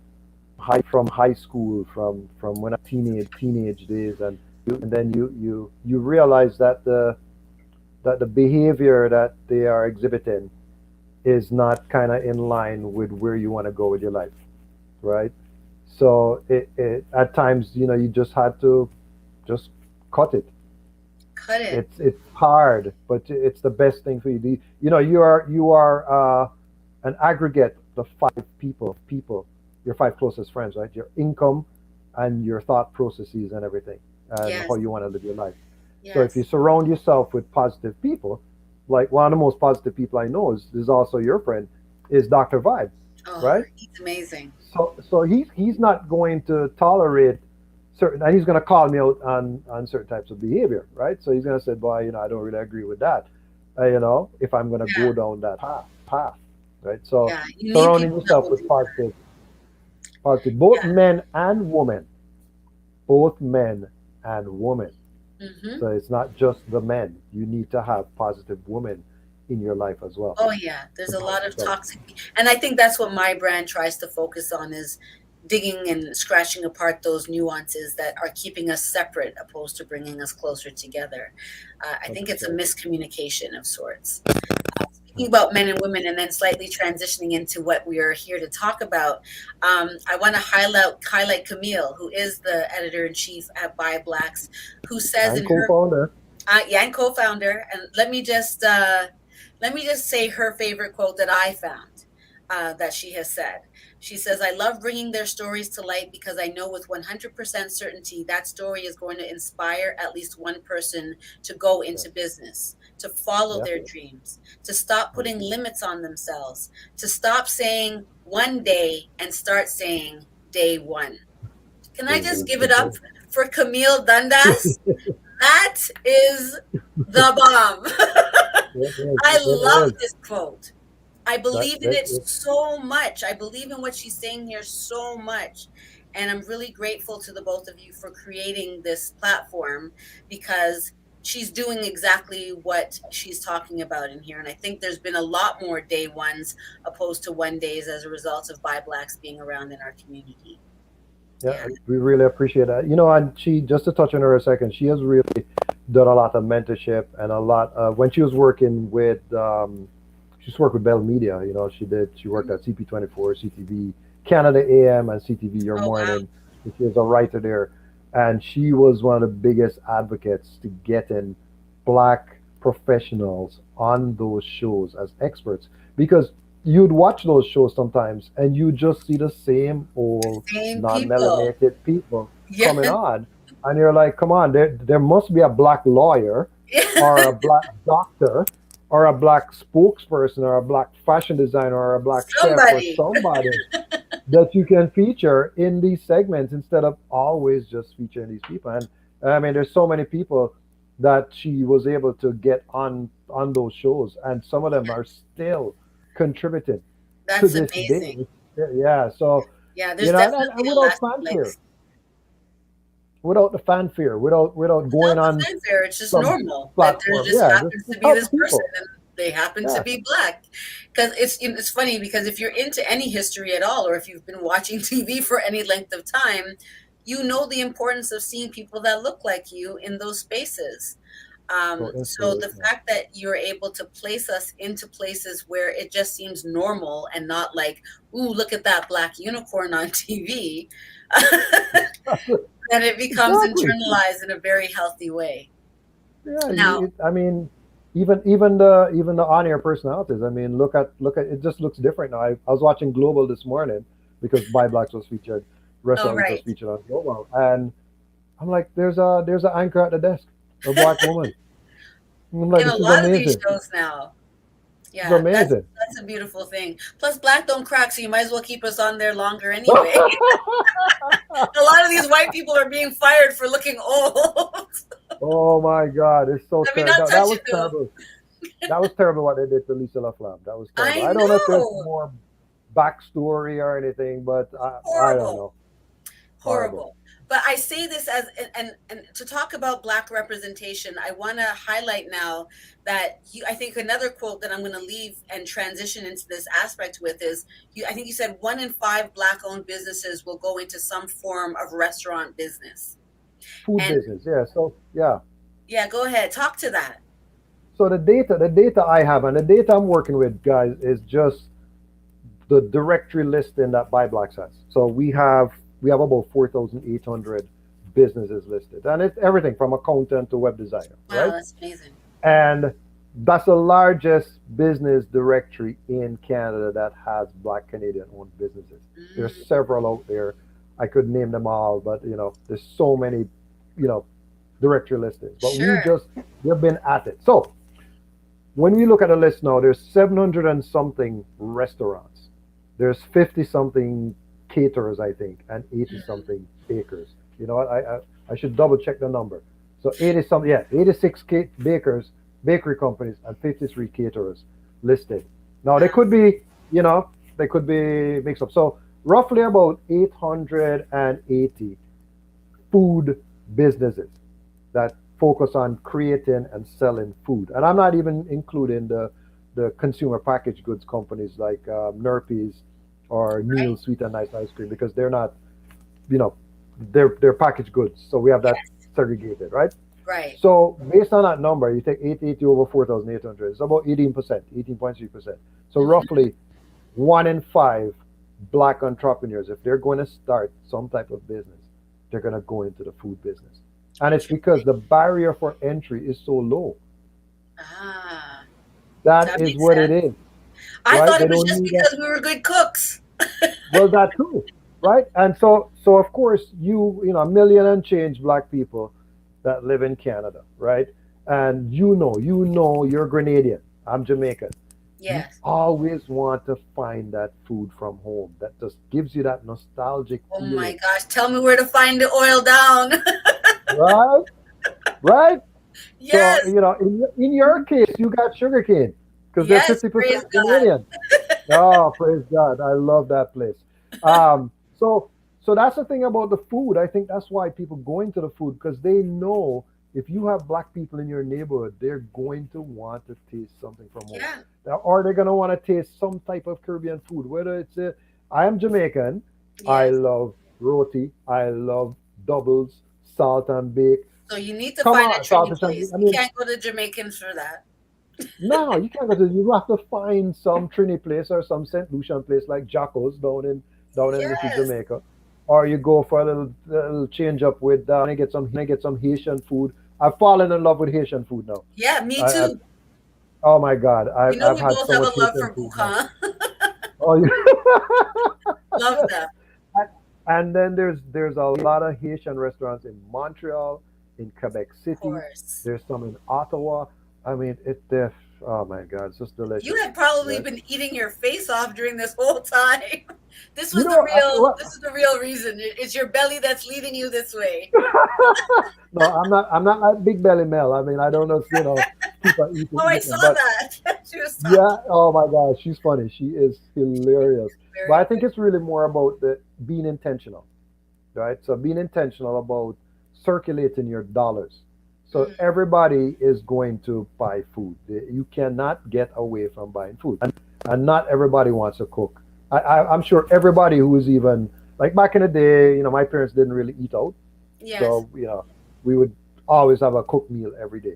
[SPEAKER 4] high school, from when I teenage days, and then you realize that the behavior that they are exhibiting is not kind of in line with where you want to go with your life, right? So it at times you just had to just cut it.
[SPEAKER 3] Cut it.
[SPEAKER 4] It's hard, but it's the best thing for you. You are an aggregate of five people, your five closest friends, right? Your income and your thought processes and everything, and how
[SPEAKER 3] Yes.
[SPEAKER 4] you want to live your life. So if you
[SPEAKER 3] Yes.
[SPEAKER 4] surround yourself with positive people, like one of the most positive people I know is also your friend, is Dr. Vibe,
[SPEAKER 3] Oh,
[SPEAKER 4] right?
[SPEAKER 3] he's amazing.
[SPEAKER 4] So he's not going to tolerate certain, and he's going to call me out on certain types of behavior, right? So he's going to say, boy, I don't really agree with that, if I'm going to
[SPEAKER 3] Yeah.
[SPEAKER 4] go down that path, right? So
[SPEAKER 3] Yeah. You need
[SPEAKER 4] surrounding
[SPEAKER 3] people that
[SPEAKER 4] yourself
[SPEAKER 3] will
[SPEAKER 4] with
[SPEAKER 3] do
[SPEAKER 4] positive, both
[SPEAKER 3] that.
[SPEAKER 4] men and women, both men and women.
[SPEAKER 3] Yeah.
[SPEAKER 4] So it's not just the men. You need to have positive women in your life as well.
[SPEAKER 3] Oh yeah, there's
[SPEAKER 4] To
[SPEAKER 3] a
[SPEAKER 4] balance
[SPEAKER 3] lot of
[SPEAKER 4] out.
[SPEAKER 3] toxic, and I think that's what my brand tries to focus on is digging and scratching apart those nuances that are keeping us separate opposed to bringing us closer together. I think it's a
[SPEAKER 4] 100%.
[SPEAKER 3] miscommunication of sorts. Speaking about men and women, and then slightly transitioning into what we are here to talk about, I want to highlight Camille, who is the editor in chief at ByBlacks, who says
[SPEAKER 4] And
[SPEAKER 3] in her
[SPEAKER 4] co-founder.
[SPEAKER 3] yeah, and co-founder. And let me just say her favorite quote that I found that she has said. She says, "I love bringing their stories to light because I know with 100% certainty that story is going to inspire at least one person to go
[SPEAKER 4] Yes.
[SPEAKER 3] into business, to follow
[SPEAKER 4] Yeah.
[SPEAKER 3] their dreams, to stop putting
[SPEAKER 4] 100%.
[SPEAKER 3] limits on themselves, to stop saying one day and start saying day one." Can I
[SPEAKER 4] Day
[SPEAKER 3] just
[SPEAKER 4] one.
[SPEAKER 3] give it up for Camille Dundas? That is the bomb.
[SPEAKER 4] It is.
[SPEAKER 3] I
[SPEAKER 4] It
[SPEAKER 3] love
[SPEAKER 4] is.
[SPEAKER 3] this quote. I
[SPEAKER 4] That
[SPEAKER 3] believe in
[SPEAKER 4] that
[SPEAKER 3] it
[SPEAKER 4] is
[SPEAKER 3] so much. I believe in what she's saying here so much. And I'm really grateful to the both of you for creating this platform because she's doing exactly what she's talking about in here. And I think there's been a lot more day ones opposed to one days as a result of ByBlacks being around in our community.
[SPEAKER 4] yeah.
[SPEAKER 3] Yeah.
[SPEAKER 4] We really appreciate that. And she, just to touch on her a second, she has really done a lot of mentorship and a lot. When she was working with, she's worked with Bell Media. She worked at CP24, CTV Canada AM, and CTV Your
[SPEAKER 3] Oh, wow.
[SPEAKER 4] Morning. She was a writer there, and she was one of the biggest advocates to getting black professionals on those shows as experts because you'd watch those shows sometimes and you just see the same old
[SPEAKER 3] Same people.
[SPEAKER 4] non-melanated people coming
[SPEAKER 3] Yeah.
[SPEAKER 4] on, and you're like, come on, there must be a black lawyer or a black doctor or a black spokesperson or a black fashion designer or a black chef or
[SPEAKER 3] Somebody.
[SPEAKER 4] somebody that you can feature in these segments instead of always just featuring these people. And I mean, there's so many people that she was able to get on those shows, and some of them are still contributing to
[SPEAKER 3] That's
[SPEAKER 4] this
[SPEAKER 3] amazing.
[SPEAKER 4] day. Yeah. So
[SPEAKER 3] Yeah, there's
[SPEAKER 4] and
[SPEAKER 3] definitely a
[SPEAKER 4] without
[SPEAKER 3] lasting
[SPEAKER 4] fanfare,
[SPEAKER 3] legacy.
[SPEAKER 4] without the fanfare, without going
[SPEAKER 3] Without the
[SPEAKER 4] on
[SPEAKER 3] fanfare, it's just
[SPEAKER 4] some
[SPEAKER 3] normal that there
[SPEAKER 4] platform.
[SPEAKER 3] just
[SPEAKER 4] Yeah,
[SPEAKER 3] happens to
[SPEAKER 4] just
[SPEAKER 3] be
[SPEAKER 4] help the
[SPEAKER 3] this person
[SPEAKER 4] people.
[SPEAKER 3] and they happen to
[SPEAKER 4] Yeah,
[SPEAKER 3] be black. Because it's funny because if you're into any history at all, or if you've been watching TV for any length of time, you know the importance of seeing people that look like you in those spaces.
[SPEAKER 4] So
[SPEAKER 3] So the
[SPEAKER 4] inspirational.
[SPEAKER 3] fact that you're able to place us into places where it just seems normal and not like, ooh, look at that black unicorn on TV, and it becomes
[SPEAKER 4] Exactly.
[SPEAKER 3] internalized in a very healthy way.
[SPEAKER 4] Yeah,
[SPEAKER 3] Now,
[SPEAKER 4] I mean, even the on-air personalities. I mean, look at it. Just looks different now. I was watching Global this morning because ByBlacks was featured,
[SPEAKER 3] oh,
[SPEAKER 4] Restaurant Week was
[SPEAKER 3] right.
[SPEAKER 4] featured on Global, and I'm like, there's an anchor at the desk, a black woman. And I'm
[SPEAKER 3] They
[SPEAKER 4] like,
[SPEAKER 3] have a
[SPEAKER 4] this is
[SPEAKER 3] lot of these
[SPEAKER 4] amazing.
[SPEAKER 3] shows now.
[SPEAKER 4] This is
[SPEAKER 3] Yeah,
[SPEAKER 4] amazing.
[SPEAKER 3] that's a beautiful thing. Plus, black don't crack, so you might as well keep us on there longer anyway. A lot of these white people are being fired for looking old.
[SPEAKER 4] Oh my God, it's so
[SPEAKER 3] I mean,
[SPEAKER 4] terrible.
[SPEAKER 3] not
[SPEAKER 4] That was
[SPEAKER 3] touching you.
[SPEAKER 4] terrible. That was terrible what they did to Lisa LaFlamme. That was terrible.
[SPEAKER 3] I
[SPEAKER 4] I don't know if there's
[SPEAKER 3] know.
[SPEAKER 4] more backstory or anything, but I don't
[SPEAKER 3] Horrible.
[SPEAKER 4] know. Horrible.
[SPEAKER 3] Horrible. But I say this as and to talk about black representation, I want to highlight now that I think another quote that I'm going to leave and transition into this aspect with is I think you said 1 in 5 black owned businesses will go into some form of restaurant business.
[SPEAKER 4] Food
[SPEAKER 3] And
[SPEAKER 4] business, yeah. So yeah.
[SPEAKER 3] yeah, go ahead, talk to that.
[SPEAKER 4] So the data I have and the data I'm working with, guys, is just the directory listing that ByBlacks has. So we have about 4,800 businesses listed, and it's everything from accountant to web designer,
[SPEAKER 3] Wow,
[SPEAKER 4] right?
[SPEAKER 3] that's amazing.
[SPEAKER 4] And that's the largest business directory in Canada that has Black Canadian owned businesses. There's
[SPEAKER 3] Mm,
[SPEAKER 4] several out there. I could name them all, but there's so many, you know, directory listings. But
[SPEAKER 3] sure.
[SPEAKER 4] we've been at it. So when we look at the list now, there's 700 and something restaurants. There's 50 something caterers, I think, and 80
[SPEAKER 3] Mhm.
[SPEAKER 4] something bakers. You know what? I should double check the number. So 80 something, yeah, 86 bakers, bakery companies, and 53 caterers listed. Now they
[SPEAKER 3] Wow.
[SPEAKER 4] could be, you know, they could be mixed up. So roughly about 880 food businesses that focus on creating and selling food. And I'm not even including the consumer packaged goods companies like Nerpies or
[SPEAKER 3] Right?
[SPEAKER 4] Neil's Sweet and Nice Ice Cream because they're not, you know, they're packaged goods. So we have that
[SPEAKER 3] Yes.
[SPEAKER 4] segregated, right?
[SPEAKER 3] Right.
[SPEAKER 4] So based on that number, you take 880 over 4,800, it's about 18%, 18.3%. So
[SPEAKER 3] Hmm.
[SPEAKER 4] roughly 1 in 5 black entrepreneurs, if they're going to start some type of business, they're going to go into the food business. And it's because the barrier for entry is so low.
[SPEAKER 3] Ah,
[SPEAKER 4] That
[SPEAKER 3] that
[SPEAKER 4] is
[SPEAKER 3] makes
[SPEAKER 4] what it
[SPEAKER 3] sense.
[SPEAKER 4] is,
[SPEAKER 3] I
[SPEAKER 4] right?
[SPEAKER 3] thought
[SPEAKER 4] They
[SPEAKER 3] it was
[SPEAKER 4] don't
[SPEAKER 3] just
[SPEAKER 4] need that.
[SPEAKER 3] because we were good cooks.
[SPEAKER 4] Well, that too, right? And so of course, a million and change black people that live in Canada, right? And you're Grenadian. I'm Jamaican. You
[SPEAKER 3] Yes.
[SPEAKER 4] always want to find that food from home that just gives you that nostalgic
[SPEAKER 3] Oh my
[SPEAKER 4] feeling,
[SPEAKER 3] gosh. Tell me where to find the oil down.
[SPEAKER 4] right? Right? So,
[SPEAKER 3] Yes.
[SPEAKER 4] in your case, you got sugarcane because they're
[SPEAKER 3] Yes. Praise
[SPEAKER 4] 50%
[SPEAKER 3] God.
[SPEAKER 4] Canadian. Oh, praise God. I love that place. Um, so, so that's the thing about the food. I think that's why people go into the food because they know if you have black people in your neighborhood, they're going to want to taste something from home.
[SPEAKER 3] Yeah.
[SPEAKER 4] Or they're going to want to taste some type of Caribbean food, whether I am Jamaican. I
[SPEAKER 3] Yes.
[SPEAKER 4] love roti. I love doubles, salt and bake.
[SPEAKER 3] So you need to
[SPEAKER 4] Come
[SPEAKER 3] find a
[SPEAKER 4] on, salt
[SPEAKER 3] Trini
[SPEAKER 4] and shandy.
[SPEAKER 3] place.
[SPEAKER 4] I
[SPEAKER 3] You
[SPEAKER 4] mean,
[SPEAKER 3] can't go to Jamaicans for that.
[SPEAKER 4] no, you can't go to. You have to find some Trini place or some Saint Lucian place like Jacko's down in Little
[SPEAKER 3] Yes.
[SPEAKER 4] Jamaica, or you go for a little change up with and get some Haitian food. I've fallen in love with Haitian food now.
[SPEAKER 3] Yeah, me
[SPEAKER 4] I
[SPEAKER 3] too.
[SPEAKER 4] oh my God,
[SPEAKER 3] You know
[SPEAKER 4] I've
[SPEAKER 3] we
[SPEAKER 4] had
[SPEAKER 3] both
[SPEAKER 4] so
[SPEAKER 3] have
[SPEAKER 4] much
[SPEAKER 3] a love
[SPEAKER 4] Haitian
[SPEAKER 3] for
[SPEAKER 4] food now.
[SPEAKER 3] boucan.
[SPEAKER 4] Oh,
[SPEAKER 3] Love them.
[SPEAKER 4] and then there's a lot of Haitian restaurants in Montreal, in Quebec
[SPEAKER 3] Of
[SPEAKER 4] City.
[SPEAKER 3] course.
[SPEAKER 4] There's some in Ottawa. I mean, oh my God, it's just
[SPEAKER 3] You
[SPEAKER 4] delicious,
[SPEAKER 3] had probably
[SPEAKER 4] right?
[SPEAKER 3] been eating your face off during this whole time. This
[SPEAKER 4] You
[SPEAKER 3] was the
[SPEAKER 4] know,
[SPEAKER 3] real
[SPEAKER 4] well,
[SPEAKER 3] this is the real reason. It's your belly that's leading you this way.
[SPEAKER 4] no, I'm not like Big Belly Mel. I mean, I don't know, keep on
[SPEAKER 3] Oh, I
[SPEAKER 4] eating,
[SPEAKER 3] saw
[SPEAKER 4] but
[SPEAKER 3] that. She was
[SPEAKER 4] yeah.
[SPEAKER 3] talking
[SPEAKER 4] Oh my gosh, she's funny. She is hilarious. But
[SPEAKER 3] very
[SPEAKER 4] I
[SPEAKER 3] good.
[SPEAKER 4] think it's really more about the being intentional, right? So being intentional about circulating your dollars. So
[SPEAKER 3] Mm,
[SPEAKER 4] everybody is going to buy food. You cannot get away from buying food, and not everybody wants to cook. I'm sure everybody who is even like back in the day, my parents didn't really eat out,
[SPEAKER 3] yes,
[SPEAKER 4] so we would always have a cooked meal every day.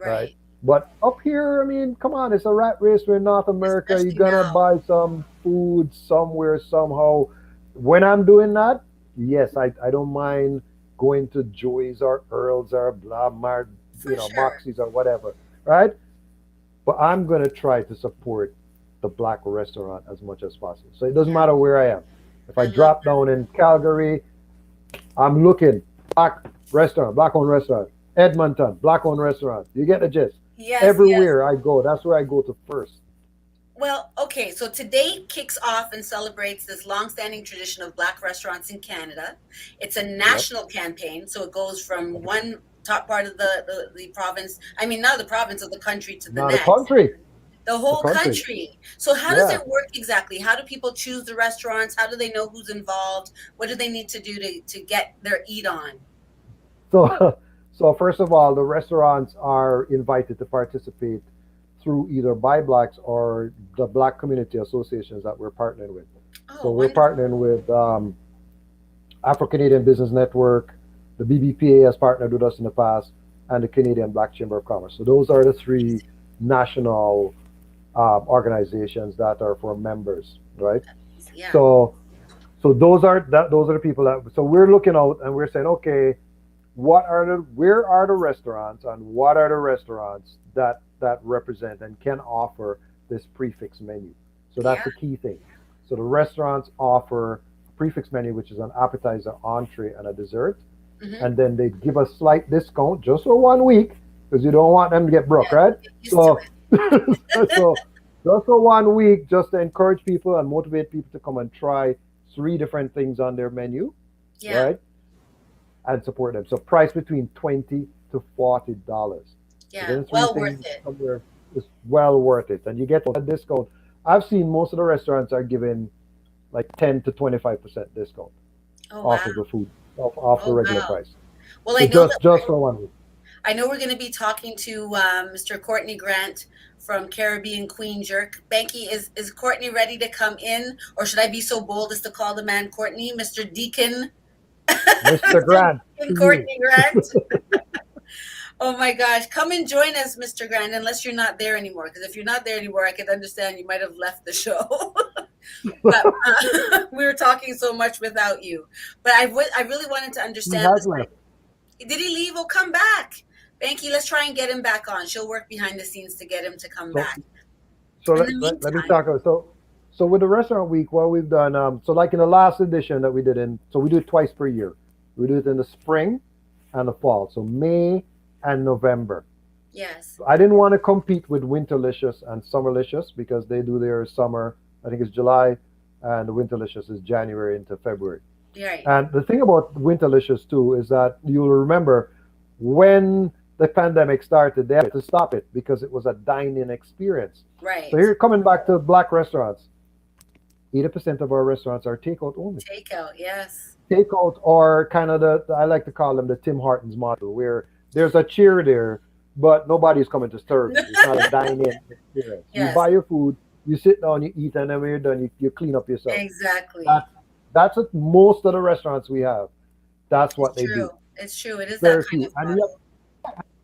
[SPEAKER 4] right?
[SPEAKER 3] Right.
[SPEAKER 4] But up here, I mean, come on, it's a rat race. We're in North America. You're
[SPEAKER 3] Especially
[SPEAKER 4] gonna
[SPEAKER 3] now.
[SPEAKER 4] buy some food somewhere, somehow. When I'm doing that, yes, I don't mind going to Joey's or Earl's or
[SPEAKER 3] For sure.
[SPEAKER 4] Moxie's or whatever, right? But I'm gonna try to support the black restaurant as much as possible. So it doesn't
[SPEAKER 3] Yeah.
[SPEAKER 4] matter where I am. If I
[SPEAKER 3] I love
[SPEAKER 4] drop
[SPEAKER 3] that.
[SPEAKER 4] down in Calgary, I'm looking black restaurant, black owned restaurant. Edmonton, black owned restaurant. You get the gist.
[SPEAKER 3] Yes, yes.
[SPEAKER 4] Everywhere I go, that's where I go to first.
[SPEAKER 3] Well, okay, so today kicks off and celebrates this long-standing tradition of Black restaurants in Canada. It's a
[SPEAKER 4] Yep.
[SPEAKER 3] national campaign, so it goes from one top part of the province, I mean, not the province of the country to the
[SPEAKER 4] Now the
[SPEAKER 3] next,
[SPEAKER 4] country,
[SPEAKER 3] the
[SPEAKER 4] the
[SPEAKER 3] whole
[SPEAKER 4] country.
[SPEAKER 3] country. So how does
[SPEAKER 4] Yeah.
[SPEAKER 3] it work exactly? How do people choose the restaurants? How do they know who's involved? What do they need to do to get their eat on?
[SPEAKER 4] So, so first of all, the restaurants are invited to participate through either ByBlacks or the Black Community Associations that we're partnering with.
[SPEAKER 3] Oh,
[SPEAKER 4] So we're
[SPEAKER 3] wonderful.
[SPEAKER 4] partnering with Afro Canadian Business Network, the BBPA has partnered with us in the past, and the Canadian Black Chamber of Commerce. So those are the three national organizations that are for members, right?
[SPEAKER 3] Yeah.
[SPEAKER 4] So those are the people that. So we're looking out and we're saying, okay, where are the restaurants and what are the restaurants that represent and can offer this prefix menu. So that's
[SPEAKER 3] Yeah.
[SPEAKER 4] the key thing. So the restaurants offer a prefix menu, which is an appetizer, entree, and a dessert,
[SPEAKER 3] Hmm.
[SPEAKER 4] and then they give a slight discount just for 1 week because you don't want them to get broke,
[SPEAKER 3] Yeah.
[SPEAKER 4] right?
[SPEAKER 3] Get used to
[SPEAKER 4] So,
[SPEAKER 3] it.
[SPEAKER 4] so just for 1 week, just to encourage people and motivate people to come and try three different things on their menu,
[SPEAKER 3] Yeah.
[SPEAKER 4] right? And support them. So price between $20 to $40. So
[SPEAKER 3] Yeah.
[SPEAKER 4] then three
[SPEAKER 3] Well worth
[SPEAKER 4] things
[SPEAKER 3] it.
[SPEAKER 4] somewhere is well worth it, and you get a discount. I've seen most of the restaurants are giving like 10 to 25% discount
[SPEAKER 3] Oh,
[SPEAKER 4] off
[SPEAKER 3] wow.
[SPEAKER 4] of the food, off the
[SPEAKER 3] Oh,
[SPEAKER 4] regular
[SPEAKER 3] wow.
[SPEAKER 4] price.
[SPEAKER 3] Well, I
[SPEAKER 4] So
[SPEAKER 3] know
[SPEAKER 4] just for 1 week.
[SPEAKER 3] I know we're going to be talking to Mr. Courtney Grant from Caribbean Queen Jerk. Banky, is Courtney ready to come in, or should I be so bold as to call the man Courtney, Mr. Deacon,
[SPEAKER 4] Mr.
[SPEAKER 3] Mr.
[SPEAKER 4] Grant,
[SPEAKER 3] Deacon
[SPEAKER 4] to you.
[SPEAKER 3] Courtney Grant? Oh my gosh, come and join us, Mr. Grant, unless you're not there anymore. Because if you're not there anymore, I could understand you might have left the show. But we were talking so much without you. But I really wanted to
[SPEAKER 4] He
[SPEAKER 3] understand
[SPEAKER 4] has
[SPEAKER 3] this.
[SPEAKER 4] left.
[SPEAKER 3] Did he leave? Oh, come back. Banky, let's try and get him back on. She'll work behind the scenes to get him to come
[SPEAKER 4] So
[SPEAKER 3] back.
[SPEAKER 4] so
[SPEAKER 3] In the
[SPEAKER 4] let me
[SPEAKER 3] meantime,
[SPEAKER 4] talk about so with the restaurant week, what we've done, so like in the last edition that we did so we do it twice per year. We do it in the spring and the fall. So May and November.
[SPEAKER 3] yes.
[SPEAKER 4] I didn't want to compete with Winterlicious and Summerlicious because they do their summer, I think it's July, and the Winterlicious is January into February.
[SPEAKER 3] Right.
[SPEAKER 4] And the thing about Winterlicious too is that you'll remember when the pandemic started, they had to stop it because it was a dine-in experience.
[SPEAKER 3] Right.
[SPEAKER 4] So here, coming back to black restaurants, 80% of our restaurants are takeout only.
[SPEAKER 3] Takeout, yes.
[SPEAKER 4] Takeout or kind of I like to call them the Tim Hortons model, where there's a chair there, but nobody's coming to serve you. It's not a dine-in experience. You
[SPEAKER 3] Yes.
[SPEAKER 4] buy your food, you sit down, you eat, and then when you're done, you clean up yourself.
[SPEAKER 3] Exactly.
[SPEAKER 4] That's what most of the restaurants we have. That's what
[SPEAKER 3] It's
[SPEAKER 4] they
[SPEAKER 3] true.
[SPEAKER 4] do.
[SPEAKER 3] It's true. It is that
[SPEAKER 4] Very
[SPEAKER 3] kind
[SPEAKER 4] few.
[SPEAKER 3] of
[SPEAKER 4] And
[SPEAKER 3] model.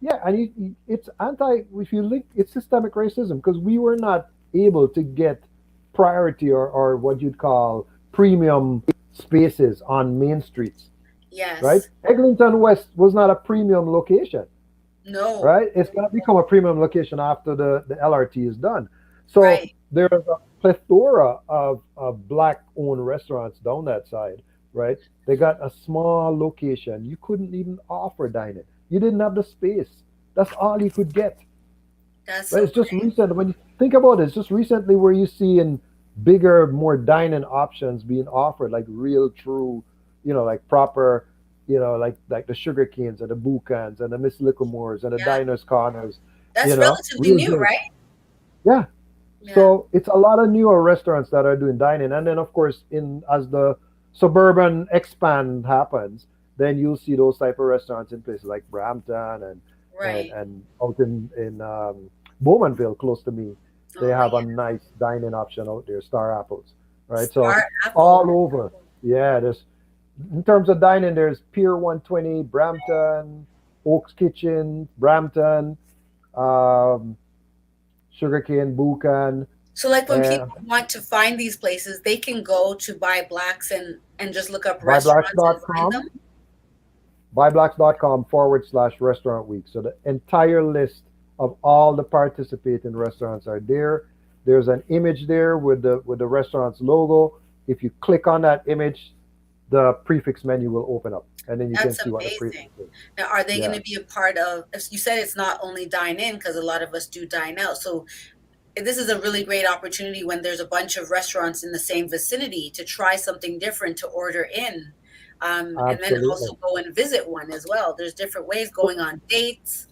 [SPEAKER 4] yeah, and it's if you link, it's systemic racism because we were not able to get priority or what you'd call premium spaces on main streets,
[SPEAKER 3] Yes.
[SPEAKER 4] right? Eglinton West was not a premium location,
[SPEAKER 3] No.
[SPEAKER 4] right? It's going to become a premium location after the LRT is done. So
[SPEAKER 3] Right.
[SPEAKER 4] there's a plethora of black-owned restaurants down that side, right? They got a small location. You couldn't even offer dining. You didn't have the space. That's all you could get.
[SPEAKER 3] That's
[SPEAKER 4] Right?
[SPEAKER 3] so
[SPEAKER 4] It's just
[SPEAKER 3] great.
[SPEAKER 4] recent. When you think about it, it's just recently where you see in bigger, more dining options being offered, like real, true, like proper, like the Sugar Canes and the Boucans and the Miss Liquimores and the
[SPEAKER 3] Yeah.
[SPEAKER 4] Diners Corners,
[SPEAKER 3] That's relatively
[SPEAKER 4] real
[SPEAKER 3] new,
[SPEAKER 4] good.
[SPEAKER 3] right?
[SPEAKER 4] Yeah.
[SPEAKER 3] Yeah.
[SPEAKER 4] So it's a lot of newer restaurants that are doing dining, and then of course, as the suburban expand happens, then you'll see those type of restaurants in places like Brampton and
[SPEAKER 3] Right.
[SPEAKER 4] and out in Bowmanville, close to me, they
[SPEAKER 3] Oh,
[SPEAKER 4] have a
[SPEAKER 3] yeah.
[SPEAKER 4] nice dining option out there, Star Apples, right? So
[SPEAKER 3] Star
[SPEAKER 4] all
[SPEAKER 3] Apple.
[SPEAKER 4] over, yeah. There's in terms of dining, there's Pier 120, Brampton, Oaks Kitchen, Brampton. um, sugarcane, bucan,
[SPEAKER 3] So like when
[SPEAKER 4] and
[SPEAKER 3] people want to find these places, they can go to ByBlacks and just look up restaurants and find
[SPEAKER 4] byblacks.com,
[SPEAKER 3] them.
[SPEAKER 4] byblacks.com/restaurant week. So the entire list of all the participating restaurants are there. There's an image there with the restaurant's logo. If you click on that image, the prefix menu will open up, and then you can
[SPEAKER 3] That's
[SPEAKER 4] see what the
[SPEAKER 3] amazing.
[SPEAKER 4] prefix is.
[SPEAKER 3] Now, are they going
[SPEAKER 4] Yeah,
[SPEAKER 3] to be a part of? As you said, it's not only dine in because a lot of us do dine out. So this is a really great opportunity when there's a bunch of restaurants in the same vicinity to try something different to order in, and then
[SPEAKER 4] absolutely.
[SPEAKER 3] also go and visit one as well. There's different ways going on dates.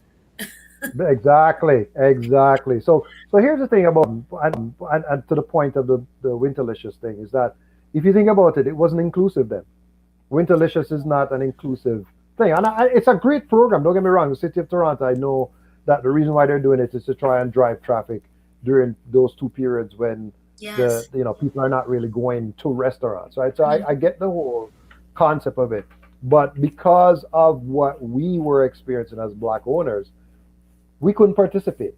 [SPEAKER 4] Exactly, exactly. So here's the thing about and to the point of the Winterlicious thing is that if you think about it, it wasn't inclusive then. Winterlicious is not an inclusive thing, and it's a great program. Don't get me wrong. The city of Toronto, I know that the reason why they're doing it is to try and drive traffic during those two periods when
[SPEAKER 3] Yes.
[SPEAKER 4] people are not really going to restaurants, right? So
[SPEAKER 3] Mhm.
[SPEAKER 4] I get the whole concept of it, but because of what we were experiencing as black owners, we couldn't participate.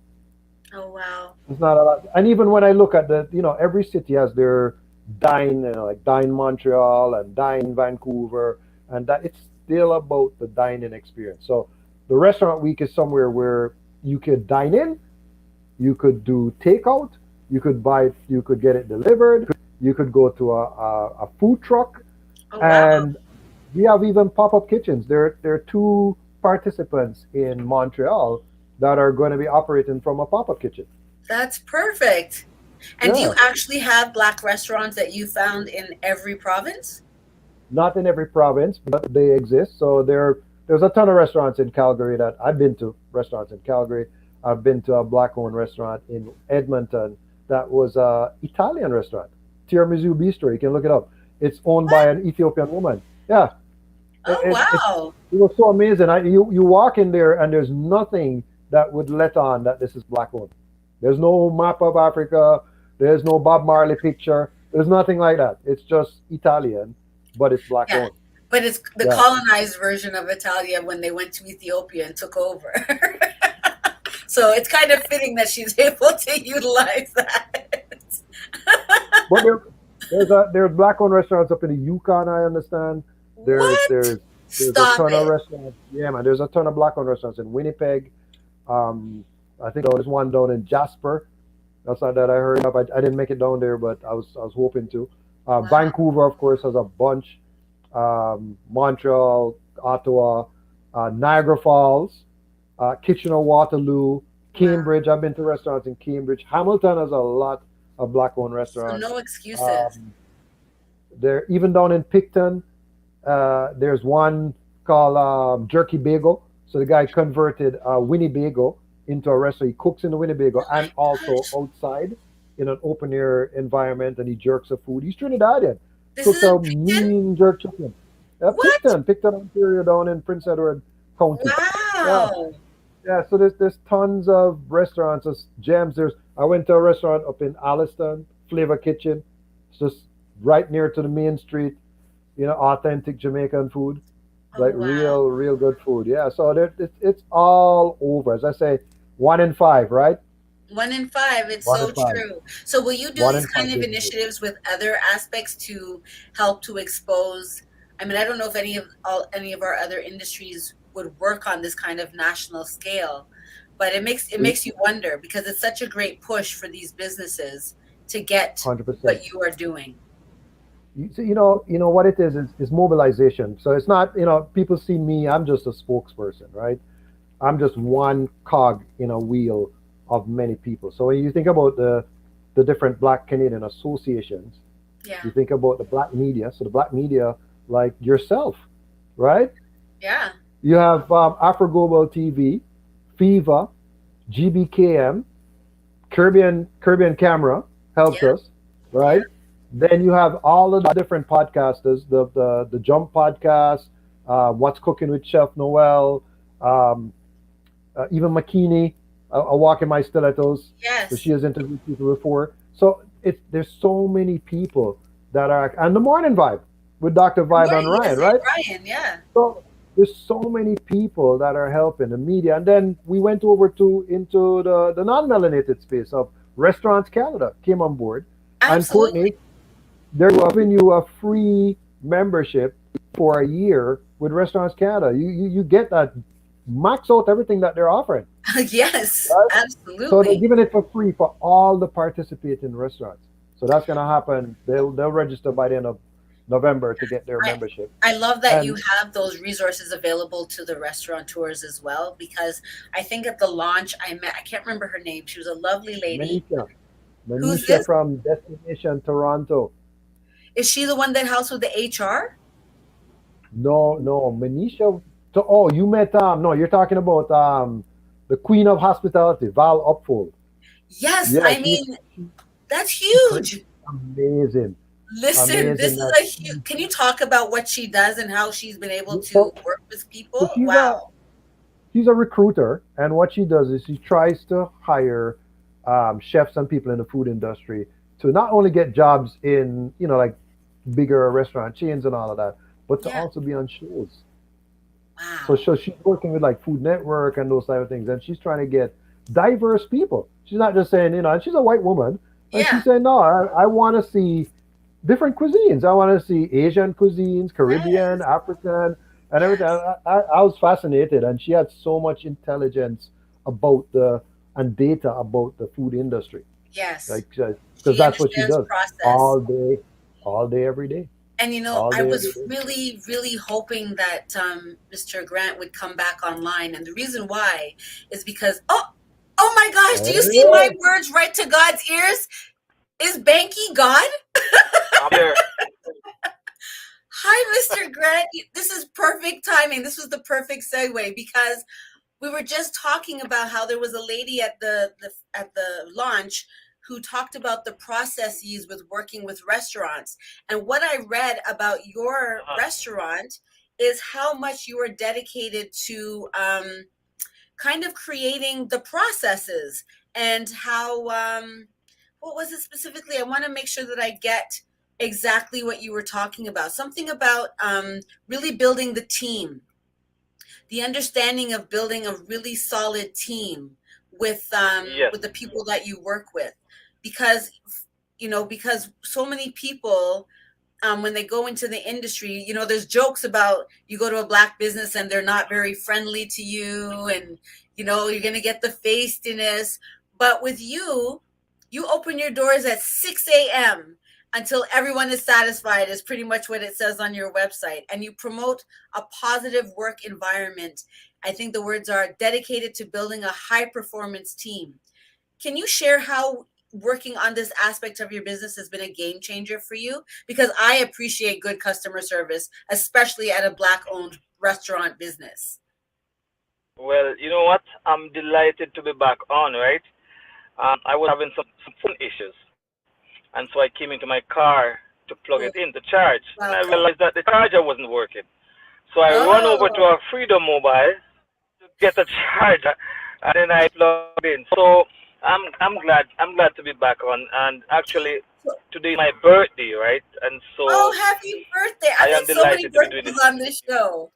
[SPEAKER 3] Oh wow.
[SPEAKER 4] It's not a lot. And even when I look at every city has their dine, like Dine Montreal and Dine Vancouver, and that it's still about the dining experience. So the restaurant week is somewhere where you could dine in, you could do takeout, you could get it delivered, you could go to a food truck,
[SPEAKER 3] Oh wow.
[SPEAKER 4] and we have even pop-up kitchens. There are two participants in Montreal that are going to be operating from a pop-up kitchen.
[SPEAKER 3] That's perfect. And do you
[SPEAKER 4] Yeah,
[SPEAKER 3] actually have black restaurants that you found in every province?
[SPEAKER 4] not in every province, but they exist. So there's a ton of restaurants in Calgary that I've been to. Restaurants in Calgary. I've been to a black-owned restaurant in Edmonton that was a Italian restaurant, Tiramisu Bistro. You can look it up. It's owned by
[SPEAKER 3] What?
[SPEAKER 4] an Ethiopian woman. Yeah,
[SPEAKER 3] Oh wow.
[SPEAKER 4] it was so amazing. You walk in there and there's nothing that would let on that this is black owned. There's no map of Africa. There's no Bob Marley picture. There's nothing like that. It's just Italian, but it's black
[SPEAKER 3] Yeah.
[SPEAKER 4] owned.
[SPEAKER 3] But it's the
[SPEAKER 4] Yeah,
[SPEAKER 3] colonized version of Italia when they went to Ethiopia and took over. So it's kind of fitting that she's able to utilize that.
[SPEAKER 4] but there's black owned restaurants up in the Yukon. I understand. There's
[SPEAKER 3] What?
[SPEAKER 4] there's there's a
[SPEAKER 3] Stop
[SPEAKER 4] ton of
[SPEAKER 3] it.
[SPEAKER 4] restaurants. Yeah, man. There's a ton of black owned restaurants in Winnipeg. Um, I think there's one down in Jasper. That's not that I heard of. I didn't make it down there, but I was hoping to.
[SPEAKER 3] Wow.
[SPEAKER 4] Vancouver, of course, has a bunch. Montreal, Ottawa, Niagara Falls, Kitchener, Waterloo,
[SPEAKER 3] Wow.
[SPEAKER 4] Cambridge. I've been to restaurants in Cambridge. Hamilton has a lot of black-owned
[SPEAKER 3] So
[SPEAKER 4] restaurants.
[SPEAKER 3] no excuses.
[SPEAKER 4] Um, there, even down in Picton, there's one called Jerky Bagel. So the guy converted Winnebago into a restaurant. He cooks in the Winnebago
[SPEAKER 3] Oh my
[SPEAKER 4] and also
[SPEAKER 3] gosh.
[SPEAKER 4] outside in an open air environment, and he jerks the food. He's Trinidadian.
[SPEAKER 3] This
[SPEAKER 4] Cooks
[SPEAKER 3] is in
[SPEAKER 4] a
[SPEAKER 3] Picton?
[SPEAKER 4] mean jerk chicken.
[SPEAKER 3] What?
[SPEAKER 4] Picton, Ontario, down in Prince Edward County. Yeah,
[SPEAKER 3] Wow.
[SPEAKER 4] yeah. So there's tons of restaurants, there's gems. I went to a restaurant up in Alliston, Flavor Kitchen. It's just right near to the main street. Authentic Jamaican food,
[SPEAKER 3] Oh
[SPEAKER 4] like
[SPEAKER 3] wow.
[SPEAKER 4] real good food. Yeah. So it's all over. As I say, one in five, right?
[SPEAKER 3] 1 in 5. It's
[SPEAKER 4] One in
[SPEAKER 3] so
[SPEAKER 4] five.
[SPEAKER 3] true. So will you do
[SPEAKER 4] One
[SPEAKER 3] these
[SPEAKER 4] in
[SPEAKER 3] kind
[SPEAKER 4] five
[SPEAKER 3] of
[SPEAKER 4] businesses.
[SPEAKER 3] initiatives with other aspects to help to expose? I mean, I don't know if any of our other industries would work on this kind of national scale, but it makes you wonder because it's such a great push for these businesses to get
[SPEAKER 4] 100%.
[SPEAKER 3] what you are doing.
[SPEAKER 4] So, what it is mobilization. So it's not, people see me, I'm just a spokesperson, right? I'm just one cog in a wheel of many people. So when you think about the different Black Canadian associations,
[SPEAKER 3] Yeah.
[SPEAKER 4] you think about the Black media. So the Black media, like yourself, right?
[SPEAKER 3] Yeah.
[SPEAKER 4] You have Afro Global TV, FIVA, GBKM, Caribbean Camera helps
[SPEAKER 3] Yeah.
[SPEAKER 4] us, right? Then you have all of the different podcasters, the Jump podcast, What's Cooking with Chef Noel, um, even McKinney, a Walk in My Stilettos. So
[SPEAKER 3] Yes.
[SPEAKER 4] she has interviewed people before. So there's so many people that are, and the Morning Vibe with Dr.
[SPEAKER 3] Good
[SPEAKER 4] Vibe and
[SPEAKER 3] morning. Yes,
[SPEAKER 4] Ryan,
[SPEAKER 3] and
[SPEAKER 4] right?
[SPEAKER 3] Ryan. Yeah.
[SPEAKER 4] So there's so many people that are helping the media. And then we went over to into the non-melanated space of Restaurants Canada came on board. And
[SPEAKER 3] Absolutely.
[SPEAKER 4] Courtney, they're giving you a free membership for a year with Restaurants Canada. You get that, max out everything that they're offering.
[SPEAKER 3] Yes,
[SPEAKER 4] Right? So they're
[SPEAKER 3] absolutely.
[SPEAKER 4] giving it for free for all the participating restaurants. So that's gonna happen. They'll register by the end of November to get their
[SPEAKER 3] I
[SPEAKER 4] membership.
[SPEAKER 3] I love that you
[SPEAKER 4] And
[SPEAKER 3] have those resources available to the restaurateurs as well, because I think at the launch I can't remember her name. She was a lovely lady.
[SPEAKER 4] Manisha,
[SPEAKER 3] Who's
[SPEAKER 4] Manisha
[SPEAKER 3] this?
[SPEAKER 4] from Destination Toronto.
[SPEAKER 3] Is she the one that helps with the HR?
[SPEAKER 4] No, no, Manisha. So, oh, you met no, you're talking about the Queen of Hospitality, Val Upfold.
[SPEAKER 3] Yes,
[SPEAKER 4] Yeah,
[SPEAKER 3] I mean, that's
[SPEAKER 4] she crazy,
[SPEAKER 3] huge.
[SPEAKER 4] amazing,
[SPEAKER 3] Listen, this
[SPEAKER 4] amazing.
[SPEAKER 3] is
[SPEAKER 4] That
[SPEAKER 3] a huge. Can you talk about what she does and how she's been able to
[SPEAKER 4] so
[SPEAKER 3] work with
[SPEAKER 4] so
[SPEAKER 3] people? Wow.
[SPEAKER 4] she's a recruiter, and what she does is she tries to hire chefs and people in the food industry to not only get jobs in like bigger restaurant chains and all of that, but to
[SPEAKER 3] Yeah.
[SPEAKER 4] also be on shows.
[SPEAKER 3] Wow.
[SPEAKER 4] So she's working with like Food Network and those type of things, and she's trying to get diverse people. She's not just saying, and she's a white woman, and
[SPEAKER 3] Yeah.
[SPEAKER 4] she's saying, no, I want to see different cuisines. I want to see Asian cuisines, Caribbean,
[SPEAKER 3] Yes.
[SPEAKER 4] African, and everything.
[SPEAKER 3] Yes.
[SPEAKER 4] I was fascinated, and she had so much intelligence about the and data about the food industry,
[SPEAKER 3] Yes.
[SPEAKER 4] like because
[SPEAKER 3] She
[SPEAKER 4] that's what she
[SPEAKER 3] understands
[SPEAKER 4] does
[SPEAKER 3] process.
[SPEAKER 4] all day, every day,
[SPEAKER 3] And
[SPEAKER 4] all
[SPEAKER 3] I
[SPEAKER 4] day, every
[SPEAKER 3] was
[SPEAKER 4] day.
[SPEAKER 3] really, really hoping that Mr. Grant would come back online. And the reason why is because, oh my gosh, do you see my
[SPEAKER 4] Hey,
[SPEAKER 3] words right to God's ears? Is Banky God?
[SPEAKER 5] I'm here.
[SPEAKER 3] Hi, Mr. Grant. This is perfect timing. This was the perfect segue because we were just talking about how there was a lady at the launch who talked about the processes with working with restaurants. And what I read about your restaurant is how much you are dedicated to kind of creating the processes and how what was it specifically? I want to make sure that I get exactly what you were talking about. Something about really building the team, the understanding of building a really solid team
[SPEAKER 5] Yes.
[SPEAKER 3] with the people that you work with, because because so many people when they go into the industry, there's jokes about you go to a black business and they're not very friendly to you, and you're going to get the feistiness. But with you open your doors at 6 a.m. until everyone is satisfied, is pretty much what it says on your website. And you promote a positive work environment. I think the words are dedicated to building a high performance team. Can you share how working on this aspect of your business has been a game changer for you? Because I appreciate good customer service, especially at a black owned restaurant business.
[SPEAKER 5] Well, you know what? I'm delighted to be back on, right? I was having some phone issues, and so I came into my car to plug it
[SPEAKER 3] Oh,
[SPEAKER 5] in to charge, and I
[SPEAKER 3] welcome.
[SPEAKER 5] realized that the charger wasn't working. So I run over to
[SPEAKER 3] Oh,
[SPEAKER 5] a Freedom Mobile to get a charger, and then I plugged in. So I'm glad to be back on, and actually today is my birthday, right? And
[SPEAKER 3] oh,
[SPEAKER 5] so
[SPEAKER 3] happy birthday.
[SPEAKER 5] I
[SPEAKER 3] I've had
[SPEAKER 5] am
[SPEAKER 3] so many
[SPEAKER 5] delighted to be doing
[SPEAKER 3] birthdays
[SPEAKER 5] this.
[SPEAKER 3] on this show.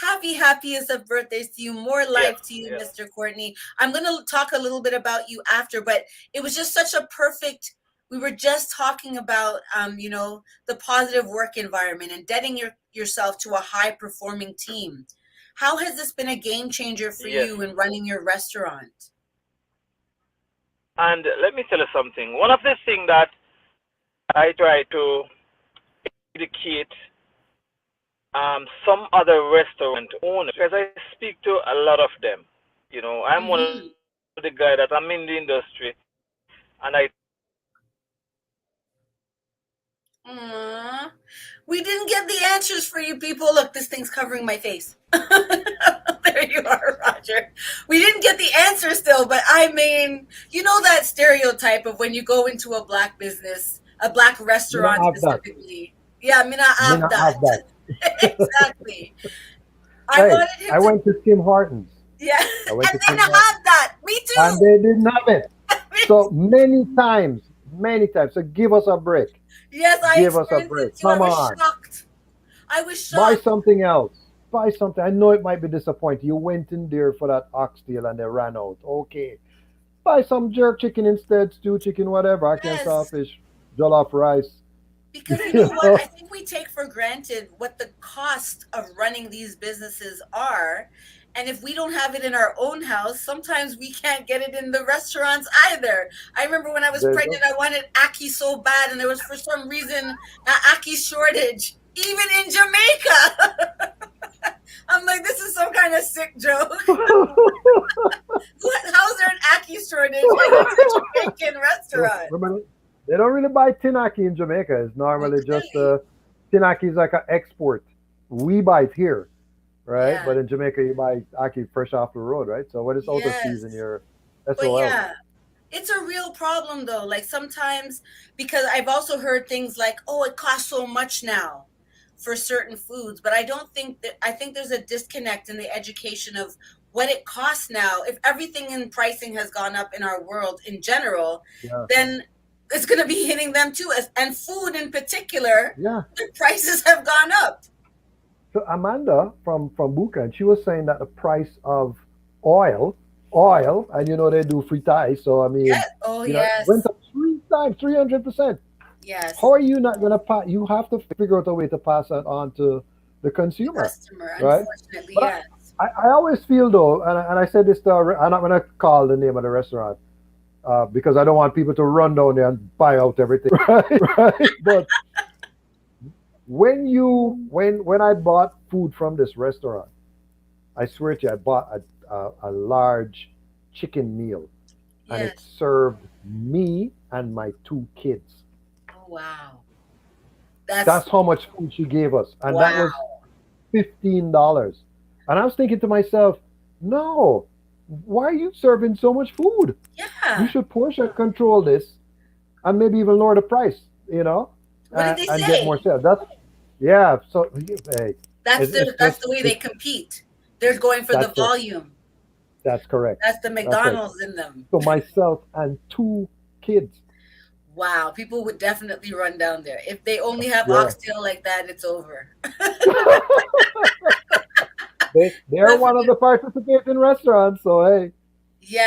[SPEAKER 3] Happiest of birthdays to you. More
[SPEAKER 5] Yes,
[SPEAKER 3] life to you,
[SPEAKER 5] yes,
[SPEAKER 3] Mr. Courtney. I'm going to talk a little bit about you after, but it was just such a perfect. We were just talking about, the positive work environment and yourself to a high performing team. How has this been a game changer for
[SPEAKER 5] yes.
[SPEAKER 3] you in running your restaurant?
[SPEAKER 5] And let me tell you something. One of the things that I try to educate some other restaurant owners, because I speak to a lot of them. I'm one of the
[SPEAKER 3] Hmm.
[SPEAKER 5] guy that I'm in the industry, and I try to
[SPEAKER 3] Aww. We didn't get the answers for you people. Look, this thing's covering my face. There you are, Roger. We didn't get the answer still, but I mean, that stereotype of when you go into a black business, a black
[SPEAKER 4] me not
[SPEAKER 3] restaurant
[SPEAKER 4] have that.
[SPEAKER 3] specifically. Yeah, I mean, I
[SPEAKER 4] Me
[SPEAKER 3] have
[SPEAKER 4] not have
[SPEAKER 3] that.
[SPEAKER 4] that.
[SPEAKER 3] Exactly. I
[SPEAKER 4] Hey,
[SPEAKER 3] wanted him
[SPEAKER 4] I
[SPEAKER 3] to,
[SPEAKER 4] went to Tim Hortons.
[SPEAKER 3] yeah,
[SPEAKER 4] I went
[SPEAKER 3] and
[SPEAKER 4] to
[SPEAKER 3] then
[SPEAKER 4] Tim
[SPEAKER 3] I
[SPEAKER 4] Hortons,
[SPEAKER 3] have that. Me
[SPEAKER 4] and
[SPEAKER 3] too.
[SPEAKER 4] they didn't have it. So many times, many times. So give us a break.
[SPEAKER 3] Yes, I
[SPEAKER 4] Give us a
[SPEAKER 3] experienced it
[SPEAKER 4] break.
[SPEAKER 3] too. I
[SPEAKER 4] Come
[SPEAKER 3] was
[SPEAKER 4] on.
[SPEAKER 3] shocked. I was
[SPEAKER 4] Buy
[SPEAKER 3] shocked.
[SPEAKER 4] something else. buy something. I know it might be disappointing. You went in there for that oxtail and they ran out. Okay, buy some jerk chicken instead, stew chicken, whatever, Arkansas
[SPEAKER 3] Yes.
[SPEAKER 4] fish, jollof rice.
[SPEAKER 3] Because you
[SPEAKER 4] You
[SPEAKER 3] know what?
[SPEAKER 4] know?
[SPEAKER 3] I think we take for granted what the cost of running these businesses are. And if we don't have it in our own house, sometimes we can't get it in the restaurants either. I remember when I was
[SPEAKER 4] There you go.
[SPEAKER 3] pregnant, I wanted ackee so bad, and there was for some reason an ackee shortage, even in Jamaica. I'm like, this is some kind of sick joke. How's there an ackee shortage in a Jamaican restaurant?
[SPEAKER 4] Remember, they don't really buy tinaki in Jamaica. It's normally just
[SPEAKER 3] Really?
[SPEAKER 4] tinaki is like an export. We buy it here, right?
[SPEAKER 3] Yeah.
[SPEAKER 4] But in Jamaica, you buy aki fresh off the road, right? So when it's out of season,
[SPEAKER 3] Yes.
[SPEAKER 4] you're
[SPEAKER 3] But
[SPEAKER 4] SOL.
[SPEAKER 3] yeah, it's a real problem though. Like sometimes, because I've also heard things like, oh, it costs so much now for certain foods. But I don't think that, I think there's a disconnect in the education of what it costs now. If everything in pricing has gone up in our world in general,
[SPEAKER 4] Yeah,
[SPEAKER 3] then it's going to be hitting them too. And food in particular,
[SPEAKER 4] yeah.
[SPEAKER 3] the prices have gone up.
[SPEAKER 4] So Amanda from Buchan, she was saying that the price of oil, and you know they do fritai, so I mean,
[SPEAKER 3] Yes. Oh,
[SPEAKER 4] you know,
[SPEAKER 3] yes.
[SPEAKER 4] went up 300%.
[SPEAKER 3] Yes.
[SPEAKER 4] How are you not gonna pass? You have to figure out a way to pass that on to the consumer,
[SPEAKER 3] Customer,
[SPEAKER 4] right?
[SPEAKER 3] unfortunately,
[SPEAKER 4] But
[SPEAKER 3] yes.
[SPEAKER 4] I always feel though, and I said this to I'm not gonna call the name of the restaurant because I don't want people to run down there and buy out everything, right? But when I bought food from this restaurant, I swear to you, I bought a large chicken meal, and it
[SPEAKER 3] Yes.
[SPEAKER 4] served me and my two kids.
[SPEAKER 3] Oh, wow.
[SPEAKER 4] That's how much food she gave us, and that
[SPEAKER 3] wow.
[SPEAKER 4] was $15. And I was thinking to myself, no, why are you serving so much food? You
[SPEAKER 3] Yeah.
[SPEAKER 4] should portion control this, and maybe even lower the price, you know,
[SPEAKER 3] What did they
[SPEAKER 4] and get
[SPEAKER 3] say?
[SPEAKER 4] more sales. Yeah. So hey,
[SPEAKER 3] That's
[SPEAKER 4] it's
[SPEAKER 3] that's
[SPEAKER 4] just
[SPEAKER 3] the way they compete. They're going for the
[SPEAKER 4] that's it.
[SPEAKER 3] volume.
[SPEAKER 4] That's correct.
[SPEAKER 3] That's the
[SPEAKER 4] That's right.
[SPEAKER 3] McDonald's in them.
[SPEAKER 4] So myself and two kids.
[SPEAKER 3] Wow, people would definitely run down there. If they only have
[SPEAKER 4] Yeah.
[SPEAKER 3] oxtail like that, it's over.
[SPEAKER 4] They're one of the participating restaurants. So hey,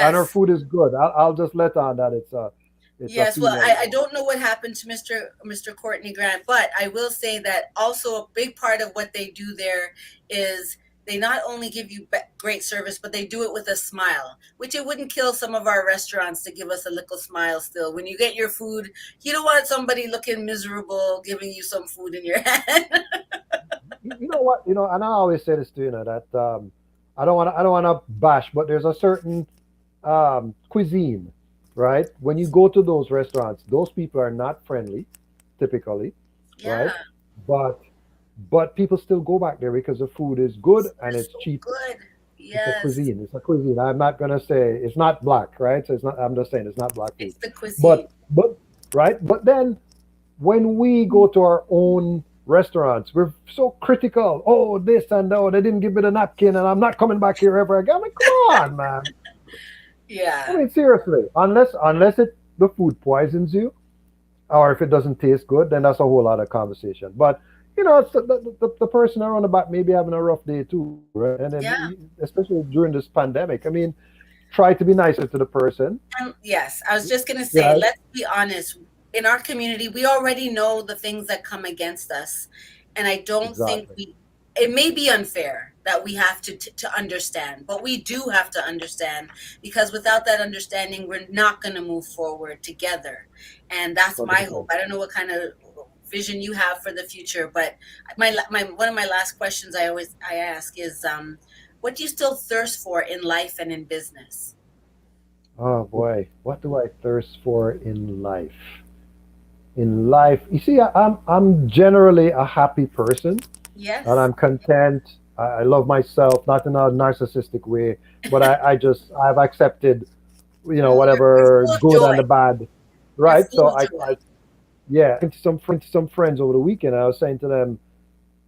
[SPEAKER 4] and our
[SPEAKER 3] Yes.
[SPEAKER 4] food is good. I'll just let on that it's a
[SPEAKER 3] Yes, well,
[SPEAKER 4] female.
[SPEAKER 3] I don't know what happened to Mr. Courtney Grant, but I will say that also a big part of what they do there is they not only give you great service, but they do it with a smile, which it wouldn't kill some of our restaurants to give us a little smile still. When you get your food, you don't want somebody looking miserable giving you some food in your hand.
[SPEAKER 4] You know what? And I always say this to that I don't want to bash, but there's a certain cuisine, right? When you go to those restaurants, those people are not friendly, typically, right?
[SPEAKER 3] Yeah,
[SPEAKER 4] But people still go back there because the food is good and it's
[SPEAKER 3] so
[SPEAKER 4] cheap.
[SPEAKER 3] good.
[SPEAKER 4] It's
[SPEAKER 3] Yes,
[SPEAKER 4] a cuisine. It's a cuisine. I'm not gonna say it's not black, right? So it's not. I'm just saying it's not black food.
[SPEAKER 3] it's the cuisine.
[SPEAKER 4] But right. But then when we go to our own restaurants, we're so critical. Oh, this and oh, they didn't give me the napkin, and I'm not coming back here ever again. I'm like, come on, man.
[SPEAKER 3] Yeah,
[SPEAKER 4] I mean, seriously. Unless the food poisons you, or if it doesn't taste good, then that's a whole other conversation. But it's the person around the back maybe having a rough day too, right? And then
[SPEAKER 3] yeah.
[SPEAKER 4] especially during this pandemic, I mean, try to be nicer to the person.
[SPEAKER 3] Yes, I was just going to say,
[SPEAKER 4] Yeah,
[SPEAKER 3] let's be honest. In our community, we already know the things that come against us. And I don't think
[SPEAKER 4] exactly.
[SPEAKER 3] it may be unfair that we have to understand, but we do have to understand, because without that understanding, we're not going to move forward together. And that's my
[SPEAKER 4] 100%.
[SPEAKER 3] hope. I don't know what kind of vision you have for the future, but my one of my last questions I ask is, what do you still thirst for in life and in business?
[SPEAKER 4] Oh boy, what do I thirst for in life? In life, you see, I'm generally a happy person,
[SPEAKER 3] Yes.
[SPEAKER 4] and I'm content. I love myself, not in a narcissistic way, but I've accepted,
[SPEAKER 3] You're
[SPEAKER 4] whatever
[SPEAKER 3] full of
[SPEAKER 4] good
[SPEAKER 3] joy.
[SPEAKER 4] and the bad,
[SPEAKER 3] You're
[SPEAKER 4] right?
[SPEAKER 3] full
[SPEAKER 4] So
[SPEAKER 3] of joy.
[SPEAKER 4] yeah, to some friends over the weekend, I was saying to them,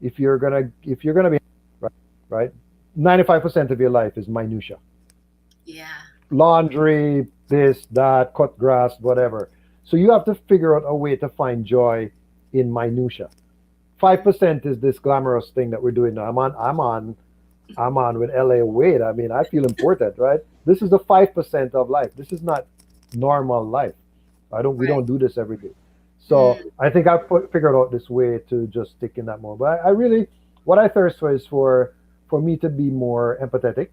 [SPEAKER 4] if you're gonna be right, 95% of your life is minutia,
[SPEAKER 3] Yeah.
[SPEAKER 4] laundry, this, that, cut grass, whatever. So you have to figure out a way to find joy in minutia. 5% is this glamorous thing that we're doing now. I'm on with LA Wade. I mean, I feel important, right? This is the 5% of life. This is not normal life. We
[SPEAKER 3] Right.
[SPEAKER 4] don't do this every day. So I think I figured out this way to just stick in that mode. But I really, what I thirst for is for me to be more empathetic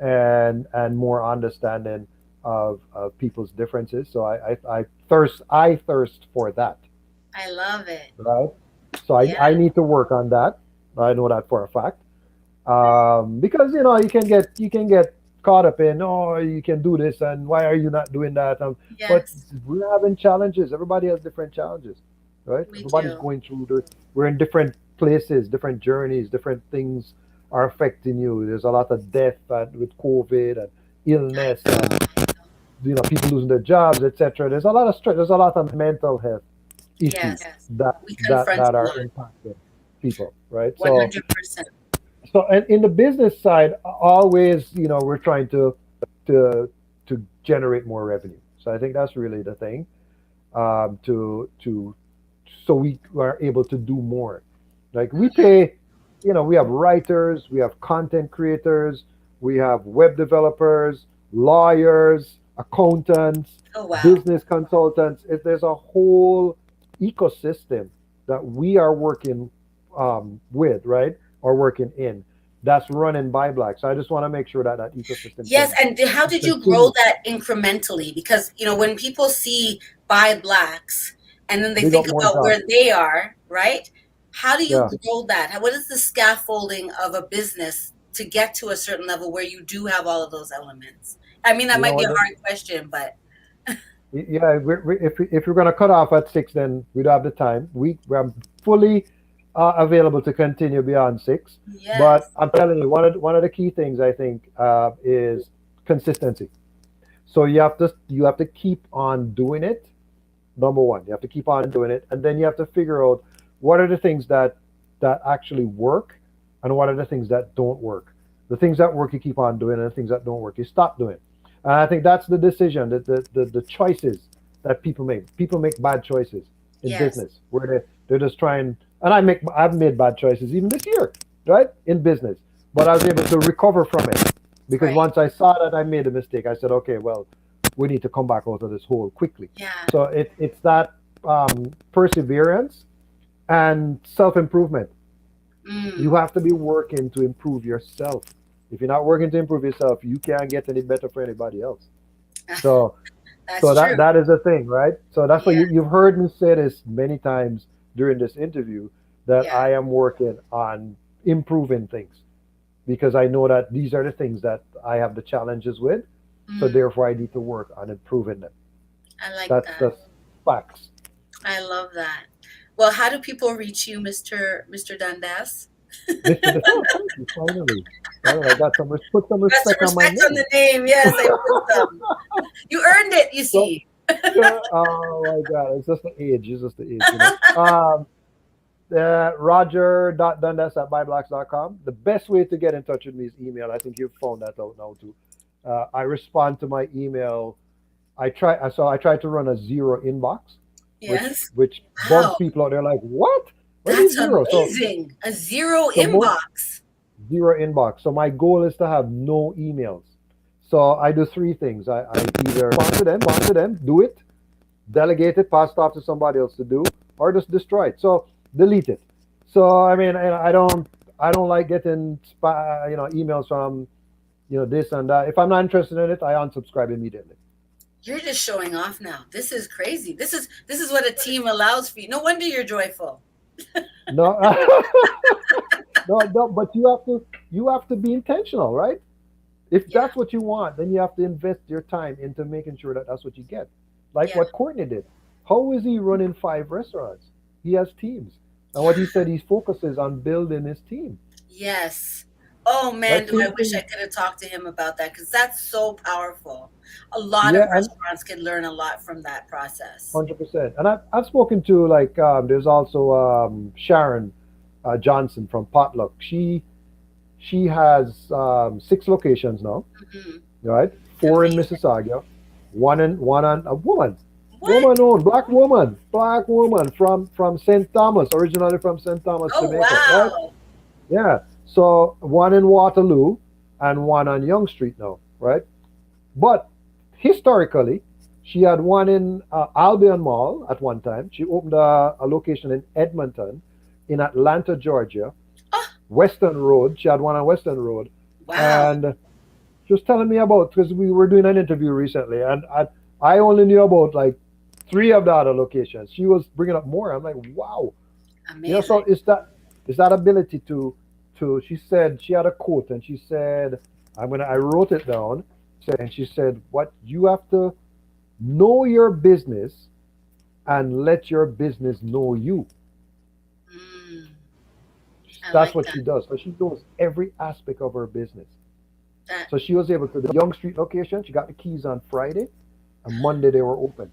[SPEAKER 4] and more understanding of people's differences. So I thirst for that,
[SPEAKER 3] I love it.
[SPEAKER 4] right? So I
[SPEAKER 3] Yeah.
[SPEAKER 4] need to work on that. I know that for a fact. Because you can get caught up in, oh, you can do this and why are you not doing that, but
[SPEAKER 3] Yes,
[SPEAKER 4] we're having challenges. Everybody has different challenges, right?
[SPEAKER 3] we
[SPEAKER 4] Everybody's
[SPEAKER 3] do.
[SPEAKER 4] going through we're in different places, different journeys, different things are affecting you. There's a lot of death with COVID and
[SPEAKER 3] I
[SPEAKER 4] illness
[SPEAKER 3] know.
[SPEAKER 4] and
[SPEAKER 3] I know.
[SPEAKER 4] people losing their jobs, etc. There's a lot of stress. There's a lot of mental health issues
[SPEAKER 3] Yes.
[SPEAKER 4] that
[SPEAKER 3] We confront
[SPEAKER 4] that
[SPEAKER 3] a
[SPEAKER 4] are
[SPEAKER 3] lot.
[SPEAKER 4] impacting people, right? So
[SPEAKER 3] 100%.
[SPEAKER 4] and in the business side, always, we're trying to to generate more revenue. So I think that's really the thing. To so we are able to do more. Like we pay, we have writers, we have content creators, we have web developers, lawyers, accountants,
[SPEAKER 3] Oh, wow.
[SPEAKER 4] business consultants. There's a whole ecosystem that we are working with, right? Or working in, that's running by Black. So I just want to make sure that that ecosystem
[SPEAKER 3] Yes,
[SPEAKER 4] can
[SPEAKER 3] and how did you grow
[SPEAKER 4] continue.
[SPEAKER 3] that incrementally? Because, when people see ByBlacks and then they
[SPEAKER 4] Big
[SPEAKER 3] think
[SPEAKER 4] up more
[SPEAKER 3] about where
[SPEAKER 4] jobs.
[SPEAKER 3] they are, right? How do you
[SPEAKER 4] Yeah.
[SPEAKER 3] grow that? What is the scaffolding of a business to get to a certain level where you do have all of those elements? I mean, that
[SPEAKER 4] You know
[SPEAKER 3] might be a
[SPEAKER 4] what?
[SPEAKER 3] hard question, but
[SPEAKER 4] Yeah, if you're going to cut off at 6, then we don't have the time. We're fully available to continue beyond 6. But
[SPEAKER 3] yes,
[SPEAKER 4] I'm telling you, one of the key things I think is consistency. So you have to keep on doing it. Number one, you have to keep on doing it, and then you have to figure out what are the things that actually work, and what are the things that don't work. The things that work, you keep on doing, and the things that don't work, you stop doing. And I think that's the decision, the choices that people make. People make bad choices in
[SPEAKER 3] yes,
[SPEAKER 4] business where they're just trying. And I've made bad choices even this year, right, in business. But I was able to recover from it because
[SPEAKER 3] right.
[SPEAKER 4] once I saw that I made a mistake, I said, okay, well, we need to come back out of this hole quickly.
[SPEAKER 3] Yeah.
[SPEAKER 4] So it's that perseverance and self improvement. You
[SPEAKER 3] Mm,
[SPEAKER 4] have to be working to improve yourself. If you're not working to improve yourself, you can't get any better for anybody else. So
[SPEAKER 3] that's
[SPEAKER 4] so
[SPEAKER 3] true.
[SPEAKER 4] that is a thing, right? So that's why
[SPEAKER 3] Yeah,
[SPEAKER 4] you've heard me say this many times during this interview that
[SPEAKER 3] yeah.
[SPEAKER 4] I am working on improving things because I know that these are the things that I have the challenges with. So
[SPEAKER 3] Mm,
[SPEAKER 4] therefore, I need to work on improving them.
[SPEAKER 3] I like
[SPEAKER 4] That's
[SPEAKER 3] that.
[SPEAKER 4] the facts.
[SPEAKER 3] I love that. Well, how do people reach you, Mr. Dundas?
[SPEAKER 4] Oh, thank you. Finally, finally, I got put some
[SPEAKER 3] Got some
[SPEAKER 4] respect on my
[SPEAKER 3] respect on
[SPEAKER 4] name.
[SPEAKER 3] the name. Yes, I put some. You earned it, you
[SPEAKER 4] So,
[SPEAKER 3] see.
[SPEAKER 4] yeah, oh my God, it's just the age. It's just the age. Roger.dundas@byblacks.com. The best way to get in touch with me is email. I think you've found that out now too. I respond to my email. I try to run a zero inbox,
[SPEAKER 3] Yes.
[SPEAKER 4] which bugs
[SPEAKER 3] Wow.
[SPEAKER 4] people out. They're like, what? What is
[SPEAKER 3] That's
[SPEAKER 4] zero? So
[SPEAKER 3] amazing. A zero
[SPEAKER 4] so most
[SPEAKER 3] inbox.
[SPEAKER 4] zero inbox. So my goal is to have no emails. So I do three things. I either respond to them, do it, delegate it, pass it off to somebody else to do, or just destroy it. So delete it. So I mean, I don't like getting emails from this and that. If I'm not interested in it, I unsubscribe immediately.
[SPEAKER 3] You're just showing off now. This is crazy. This is what a team allows for you. No wonder you're joyful.
[SPEAKER 4] No, no, but you have to be intentional, right? If
[SPEAKER 3] Yeah.
[SPEAKER 4] that's what you want, then you have to invest your time into making sure that that's what you get. Like
[SPEAKER 3] Yeah.
[SPEAKER 4] what Courtney did. How is he running 5 restaurants? He has teams, and what he
[SPEAKER 3] Yeah.
[SPEAKER 4] said, he focuses on building his team.
[SPEAKER 3] Yes. Oh man,
[SPEAKER 4] Right?
[SPEAKER 3] do I wish I could have talked to him about that because that's so powerful. A lot of
[SPEAKER 4] Yeah, and
[SPEAKER 3] restaurants can learn a lot from that process.
[SPEAKER 4] 100%. And I've spoken to like there's also Sharon Johnson from Potluck. She has 6 locations now,
[SPEAKER 3] Mhm.
[SPEAKER 4] right? 4 in
[SPEAKER 3] Amazing.
[SPEAKER 4] Mississauga, one on a woman.
[SPEAKER 3] What?
[SPEAKER 4] Woman owned, black woman from St. Thomas, originally from St. Thomas,
[SPEAKER 3] Oh,
[SPEAKER 4] Jamaica, right?
[SPEAKER 3] wow.
[SPEAKER 4] Yeah. So one in Waterloo and one on Young Street now, right? But historically, she had one in Albion Mall at one time. She opened a location in Edmonton, in Atlanta, Georgia,
[SPEAKER 3] Oh,
[SPEAKER 4] Western Road. She had one on Western Road,
[SPEAKER 3] wow.
[SPEAKER 4] and she was telling me about, because we were doing an interview recently, and I only knew about like three of the other locations. She was bringing up more. I'm like, wow. So
[SPEAKER 3] Amazing.
[SPEAKER 4] it's that ability to. She said she had a quote, and she said, I wrote it down. And she said, what you have to know your business and let your business know you.
[SPEAKER 3] Mm, I
[SPEAKER 4] That's
[SPEAKER 3] like
[SPEAKER 4] what
[SPEAKER 3] that.
[SPEAKER 4] she does. So she knows every aspect of her business.
[SPEAKER 3] That.
[SPEAKER 4] So she was able to, the Young Street location, she got the keys on Friday, and Monday they were open.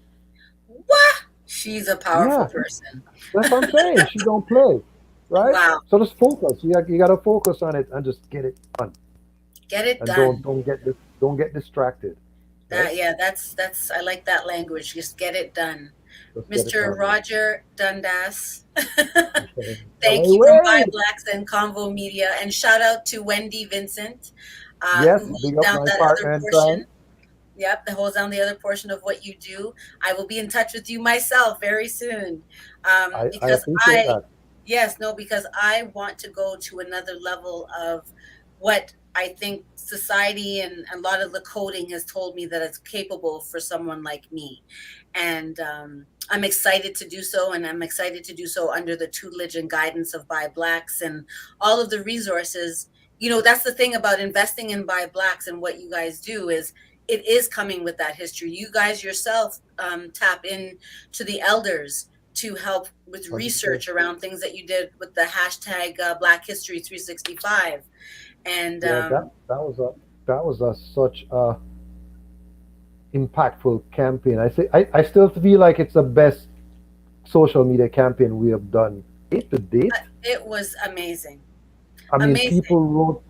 [SPEAKER 3] What? She's a powerful
[SPEAKER 4] Yeah,
[SPEAKER 3] person.
[SPEAKER 4] that's what I'm saying. She don't play, right?
[SPEAKER 3] Wow.
[SPEAKER 4] So just focus. You got to focus on it and just get it done,
[SPEAKER 3] Get it
[SPEAKER 4] and don't
[SPEAKER 3] done.
[SPEAKER 4] don't get don't get distracted, right?
[SPEAKER 3] That, yeah, that's I like that language. Just get it done.
[SPEAKER 4] Just get it
[SPEAKER 3] Mr.
[SPEAKER 4] done.
[SPEAKER 3] Roger Dundas.
[SPEAKER 4] Okay.
[SPEAKER 3] Thank you from
[SPEAKER 4] Anyway,
[SPEAKER 3] ByBlacks and Convo Media. And shout out to Wendy Vincent,
[SPEAKER 4] yes,
[SPEAKER 3] who holds
[SPEAKER 4] big up
[SPEAKER 3] down
[SPEAKER 4] my
[SPEAKER 3] that other
[SPEAKER 4] partner in crime.
[SPEAKER 3] portion. Yep, that holds down the other portion of what you do. I will be in touch with you myself very soon.
[SPEAKER 4] I
[SPEAKER 3] Because
[SPEAKER 4] appreciate that.
[SPEAKER 3] yes, no, because I want to go to another level of what I think society and a lot of the coding has told me that it's capable for someone like me. And I'm excited to do so. And I'm excited to do so under the tutelage and guidance of ByBlacks and all of the resources. That's the thing about investing in ByBlacks and what you guys do is it is coming with that history. You guys yourself tap in to the elders to help with
[SPEAKER 4] 100%.
[SPEAKER 3] research around things that you did with the hashtag Black History 365. And
[SPEAKER 4] Yeah, that was a such a impactful campaign. I still feel like it's the best social media campaign we have done to date.
[SPEAKER 3] it was amazing.
[SPEAKER 4] I mean,
[SPEAKER 3] Amazing.
[SPEAKER 4] people wrote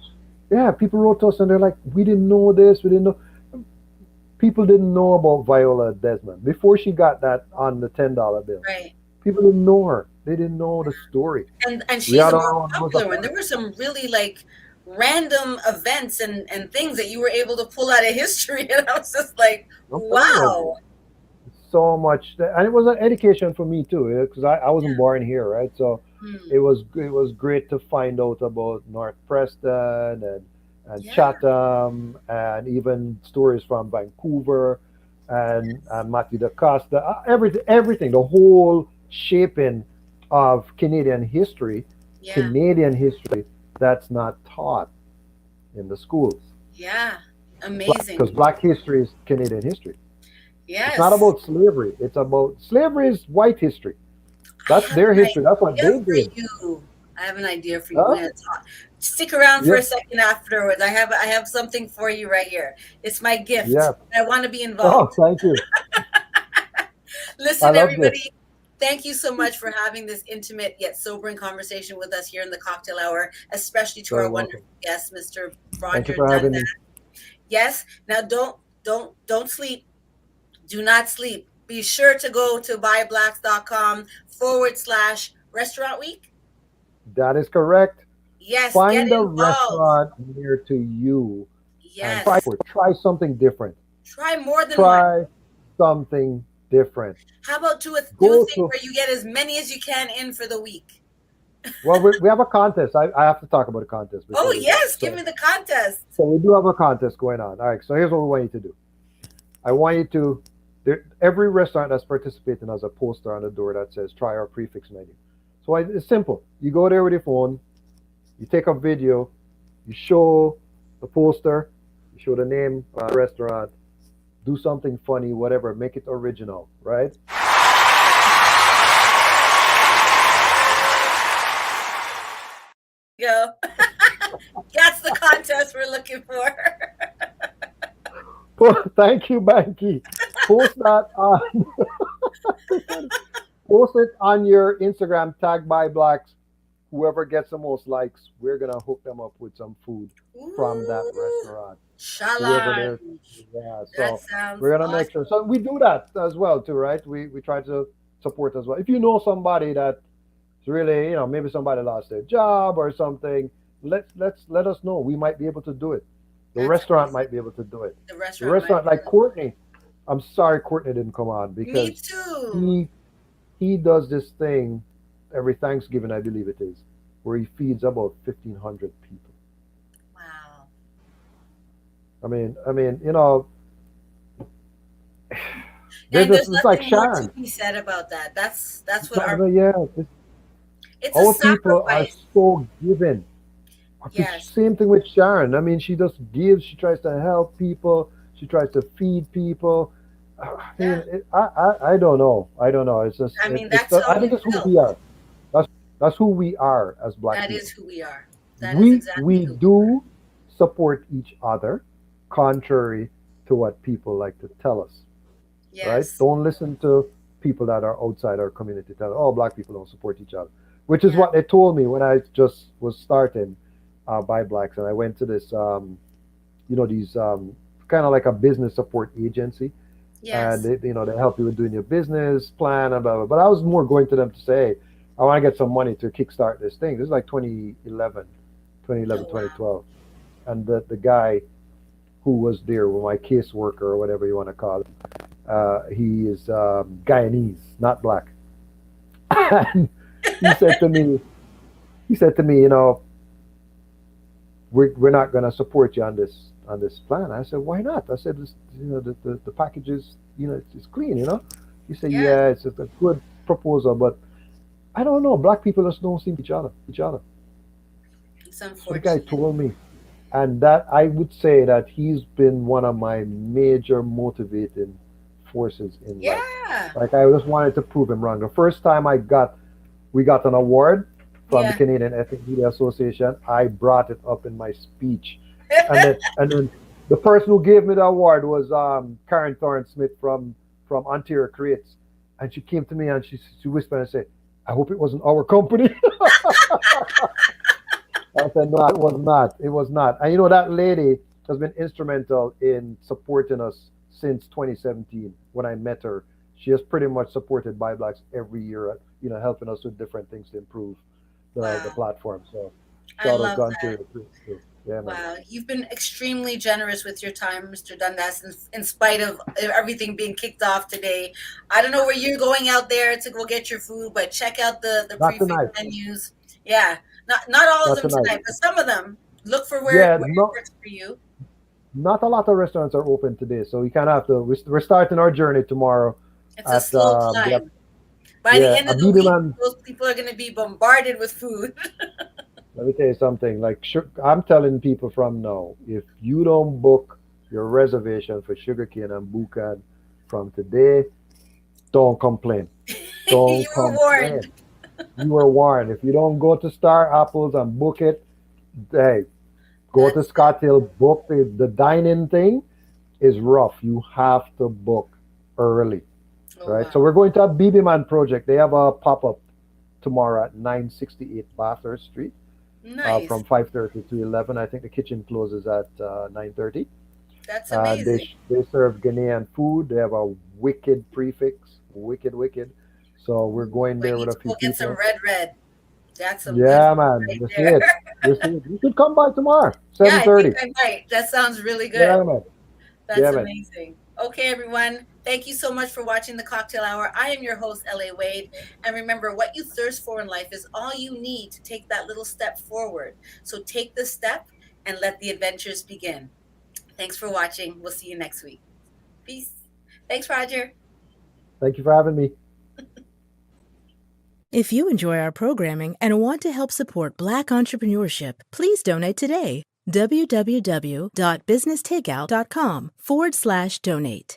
[SPEAKER 4] to us and they're like, we didn't know this, we didn't know. People didn't know about Viola Desmond before she got that on the $10 bill.
[SPEAKER 3] Right.
[SPEAKER 4] People didn't know her. They didn't know the story.
[SPEAKER 3] And
[SPEAKER 4] We
[SPEAKER 3] she's
[SPEAKER 4] had
[SPEAKER 3] a
[SPEAKER 4] our
[SPEAKER 3] more
[SPEAKER 4] own
[SPEAKER 3] popular one. There were some really like random events and things that you were able to pull out of history. And I was just like,
[SPEAKER 4] I'm telling you,
[SPEAKER 3] wow.
[SPEAKER 4] so much, and it was an education for me too, because I wasn't born here, right? So
[SPEAKER 3] Hmm.
[SPEAKER 4] it was great to find out about North Preston and
[SPEAKER 3] Yeah.
[SPEAKER 4] Chatham, and even stories from Vancouver and Matthew da Costa, everything, the whole shaping of
[SPEAKER 3] Yeah.
[SPEAKER 4] Canadian history that's not taught in the schools.
[SPEAKER 3] Yeah. Amazing.
[SPEAKER 4] Because Black history is Canadian history. It's not
[SPEAKER 3] Yes.
[SPEAKER 4] about slavery. Slavery is white history.
[SPEAKER 3] I
[SPEAKER 4] That's
[SPEAKER 3] have
[SPEAKER 4] their
[SPEAKER 3] an
[SPEAKER 4] history. That's what
[SPEAKER 3] idea
[SPEAKER 4] they
[SPEAKER 3] for
[SPEAKER 4] did.
[SPEAKER 3] you. I have an idea for you. We're
[SPEAKER 4] Huh?
[SPEAKER 3] gonna talk. Stick around for
[SPEAKER 4] Yeah,
[SPEAKER 3] a second afterwards. I have something for you right here. It's my gift.
[SPEAKER 4] yeah.
[SPEAKER 3] I want to be
[SPEAKER 4] Oh,
[SPEAKER 3] involved.
[SPEAKER 4] thank you. I
[SPEAKER 3] Listen,
[SPEAKER 4] love this.
[SPEAKER 3] everybody, thank you so much for having this intimate yet sobering conversation with us here in the Cocktail Hour, especially to
[SPEAKER 4] Very
[SPEAKER 3] our
[SPEAKER 4] welcome.
[SPEAKER 3] wonderful guest, Mr.
[SPEAKER 4] Thank you
[SPEAKER 3] Roger
[SPEAKER 4] for having
[SPEAKER 3] Dundas.
[SPEAKER 4] me.
[SPEAKER 3] Yes. Now don't sleep. Do not sleep. Be sure to go to buyblacks.com/restaurant week.
[SPEAKER 4] That is correct.
[SPEAKER 3] Yes, get
[SPEAKER 4] Find a
[SPEAKER 3] involved.
[SPEAKER 4] restaurant near to you and
[SPEAKER 3] Yes.
[SPEAKER 4] try something different.
[SPEAKER 3] Try more than one.
[SPEAKER 4] Try something different.
[SPEAKER 3] How about do a
[SPEAKER 4] Go
[SPEAKER 3] thing
[SPEAKER 4] to
[SPEAKER 3] where you get as many as you can in for the week?
[SPEAKER 4] Well, we have a contest. I have to talk about a contest
[SPEAKER 3] Oh,
[SPEAKER 4] before we go.
[SPEAKER 3] yes. Give me the contest.
[SPEAKER 4] So we do have a contest going on. All right. So here's what we want you to do. I want you to every restaurant that's participating has a poster on the door that says try our prefix menu. So it's simple. You go there with your phone, you take a video, you show the poster, you show the name of the restaurant, do something funny, whatever, make it original, right?
[SPEAKER 3] Go. That's the contest we're looking for.
[SPEAKER 4] Thank you, Banky. Post that on post it on your Instagram, tag by Blacks, whoever gets the most likes, we're gonna hook them up with some food from that
[SPEAKER 3] Ooh,
[SPEAKER 4] restaurant. Whoever there's,
[SPEAKER 3] challenge.
[SPEAKER 4] yeah.
[SPEAKER 3] That
[SPEAKER 4] So
[SPEAKER 3] sounds
[SPEAKER 4] we're gonna
[SPEAKER 3] awesome.
[SPEAKER 4] make sure. So we do that as well too, right? We try to support as well. If you know somebody that's really, maybe somebody lost their job or something, let us know. We might be able to do it. The
[SPEAKER 3] That's
[SPEAKER 4] restaurant
[SPEAKER 3] amazing.
[SPEAKER 4] might be able to do it.
[SPEAKER 3] The
[SPEAKER 4] The
[SPEAKER 3] restaurant might
[SPEAKER 4] restaurant,
[SPEAKER 3] be
[SPEAKER 4] like
[SPEAKER 3] able to.
[SPEAKER 4] Courtney, I'm sorry Courtney didn't come on
[SPEAKER 3] Me
[SPEAKER 4] because
[SPEAKER 3] too.
[SPEAKER 4] he he does this thing every Thanksgiving, I believe it is, where he feeds about 1,500 people.
[SPEAKER 3] Wow.
[SPEAKER 4] I mean,
[SPEAKER 3] Yeah,
[SPEAKER 4] they're
[SPEAKER 3] and
[SPEAKER 4] just
[SPEAKER 3] there's
[SPEAKER 4] it's like
[SPEAKER 3] nothing more to
[SPEAKER 4] Sharon.
[SPEAKER 3] be said about that. That's
[SPEAKER 4] It's
[SPEAKER 3] what
[SPEAKER 4] not,
[SPEAKER 3] our
[SPEAKER 4] yeah,
[SPEAKER 3] it's a
[SPEAKER 4] our people are
[SPEAKER 3] sacrifice.
[SPEAKER 4] so giving.
[SPEAKER 3] Yes.
[SPEAKER 4] Same thing with Sharon. I mean, she just gives. She tries to help people. She tries to feed people. I
[SPEAKER 3] Yeah.
[SPEAKER 4] mean, I don't know. I don't know. It's just
[SPEAKER 3] I mean,
[SPEAKER 4] it's.
[SPEAKER 3] that's how
[SPEAKER 4] I think
[SPEAKER 3] we
[SPEAKER 4] it's who
[SPEAKER 3] feel.
[SPEAKER 4] we are. That's that's who we are as Black
[SPEAKER 3] That is
[SPEAKER 4] people.
[SPEAKER 3] who we are. That is
[SPEAKER 4] We
[SPEAKER 3] exactly who we are.
[SPEAKER 4] do support each other, contrary to what people like to tell us. Right?
[SPEAKER 3] Yes.
[SPEAKER 4] Don't listen to people that are outside our community tell, oh, Black people don't support each other, which is
[SPEAKER 3] Yeah.
[SPEAKER 4] what they told me when I just was starting ByBlacks, and I went to this, these kind of like a business support agency, and
[SPEAKER 3] Yes.
[SPEAKER 4] they help you with doing your business plan and blah blah. But I was more going to them to say, hey, I want to get some money to kickstart this thing. This is like 2011,
[SPEAKER 3] Oh wow.
[SPEAKER 4] 2012, and the guy who was there, with my caseworker or whatever you want to call it, he is Guyanese, not black. And he said to me, we're not going to support you on this plan. I said, why not? I said, the package is, it's clean. He said,
[SPEAKER 3] Yes.
[SPEAKER 4] yeah, it's a good proposal, but I don't know. Black people just don't seem to each other.
[SPEAKER 3] It's
[SPEAKER 4] So the guy
[SPEAKER 3] unfortunate.
[SPEAKER 4] told me, and that I would say that he's been one of my major motivating forces in life.
[SPEAKER 3] Yeah.
[SPEAKER 4] Like I just wanted to prove him wrong. The first time we got an award from the
[SPEAKER 3] Yeah.
[SPEAKER 4] Canadian Ethnic Media Association, I brought it up in my speech, and then the person who gave me the award was Karen Thorne Smith from Ontario Creates, and she came to me and she whispered and said, "I hope it wasn't our company." I said, "No, it was not. It was not." And that lady has been instrumental in supporting us since 2017 when I met her. She has pretty much supported ByBlacks every year, helping us with different things to improve the
[SPEAKER 3] Wow.
[SPEAKER 4] platform. So
[SPEAKER 3] I
[SPEAKER 4] shout out
[SPEAKER 3] love
[SPEAKER 4] to
[SPEAKER 3] that.
[SPEAKER 4] Ontario too. Yeah, man.
[SPEAKER 3] Wow. You've been extremely generous with your time, Mr. Dundas, in spite of everything being kicked off today. I don't know where you're going out there to go get your food, but check out the
[SPEAKER 4] Not
[SPEAKER 3] prefix
[SPEAKER 4] tonight.
[SPEAKER 3] menus. Yeah. Not all of
[SPEAKER 4] Not
[SPEAKER 3] them
[SPEAKER 4] tonight.
[SPEAKER 3] tonight, but some of them. Look for
[SPEAKER 4] Yeah,
[SPEAKER 3] where it
[SPEAKER 4] no,
[SPEAKER 3] works for you.
[SPEAKER 4] not a lot of restaurants are open today, so we kind of have to. We're starting our journey tomorrow
[SPEAKER 3] It's a
[SPEAKER 4] at
[SPEAKER 3] slow climb. By the
[SPEAKER 4] yeah,
[SPEAKER 3] end
[SPEAKER 4] a
[SPEAKER 3] of the
[SPEAKER 4] BB
[SPEAKER 3] week,
[SPEAKER 4] man.
[SPEAKER 3] those people are going to be bombarded with food.
[SPEAKER 4] Let me tell you something. Like I'm telling people from now, if you don't book your reservation for sugarcane and bukan from today, don't complain.
[SPEAKER 3] You
[SPEAKER 4] Don't
[SPEAKER 3] were warned.
[SPEAKER 4] complain. You were warned. If you don't go to Star Apples and book it, hey, go to
[SPEAKER 3] That's it.
[SPEAKER 4] Scottsdale, book the dine-in thing is rough. You have to book early,
[SPEAKER 3] Oh,
[SPEAKER 4] right? So
[SPEAKER 3] wow.
[SPEAKER 4] we're going to a BB Man project. They have a pop-up tomorrow at 968 Bathurst Street.
[SPEAKER 3] Nice.
[SPEAKER 4] From 5:30 to 11. I think the kitchen closes at 9:30.
[SPEAKER 3] That's
[SPEAKER 4] They
[SPEAKER 3] amazing.
[SPEAKER 4] they serve Ghanaian food. They have a wicked prefix, wicked wicked. So we're going
[SPEAKER 3] I
[SPEAKER 4] there with
[SPEAKER 3] need
[SPEAKER 4] a
[SPEAKER 3] to
[SPEAKER 4] few
[SPEAKER 3] go get some
[SPEAKER 4] people.
[SPEAKER 3] red. That's some good
[SPEAKER 4] Yeah,
[SPEAKER 3] food
[SPEAKER 4] man,
[SPEAKER 3] right
[SPEAKER 4] you see
[SPEAKER 3] there.
[SPEAKER 4] it. You see it. You should come by tomorrow,
[SPEAKER 3] Yeah, I think
[SPEAKER 4] 7:30.
[SPEAKER 3] I might. That sounds really good.
[SPEAKER 4] Yeah, man.
[SPEAKER 3] That's
[SPEAKER 4] Yeah, man.
[SPEAKER 3] amazing. Okay, everyone. Thank you so much for watching the Cocktail Hour. I am your host, LA Wade. And remember, what you thirst for in life is all you need to take that little step forward. So take the step and let the adventures begin. Thanks for watching. We'll see you next week. Peace. Thanks, Roger.
[SPEAKER 4] Thank you for having me.
[SPEAKER 1] If you enjoy our programming and want to help support Black entrepreneurship, please donate today. www.businesstakeout.com/donate.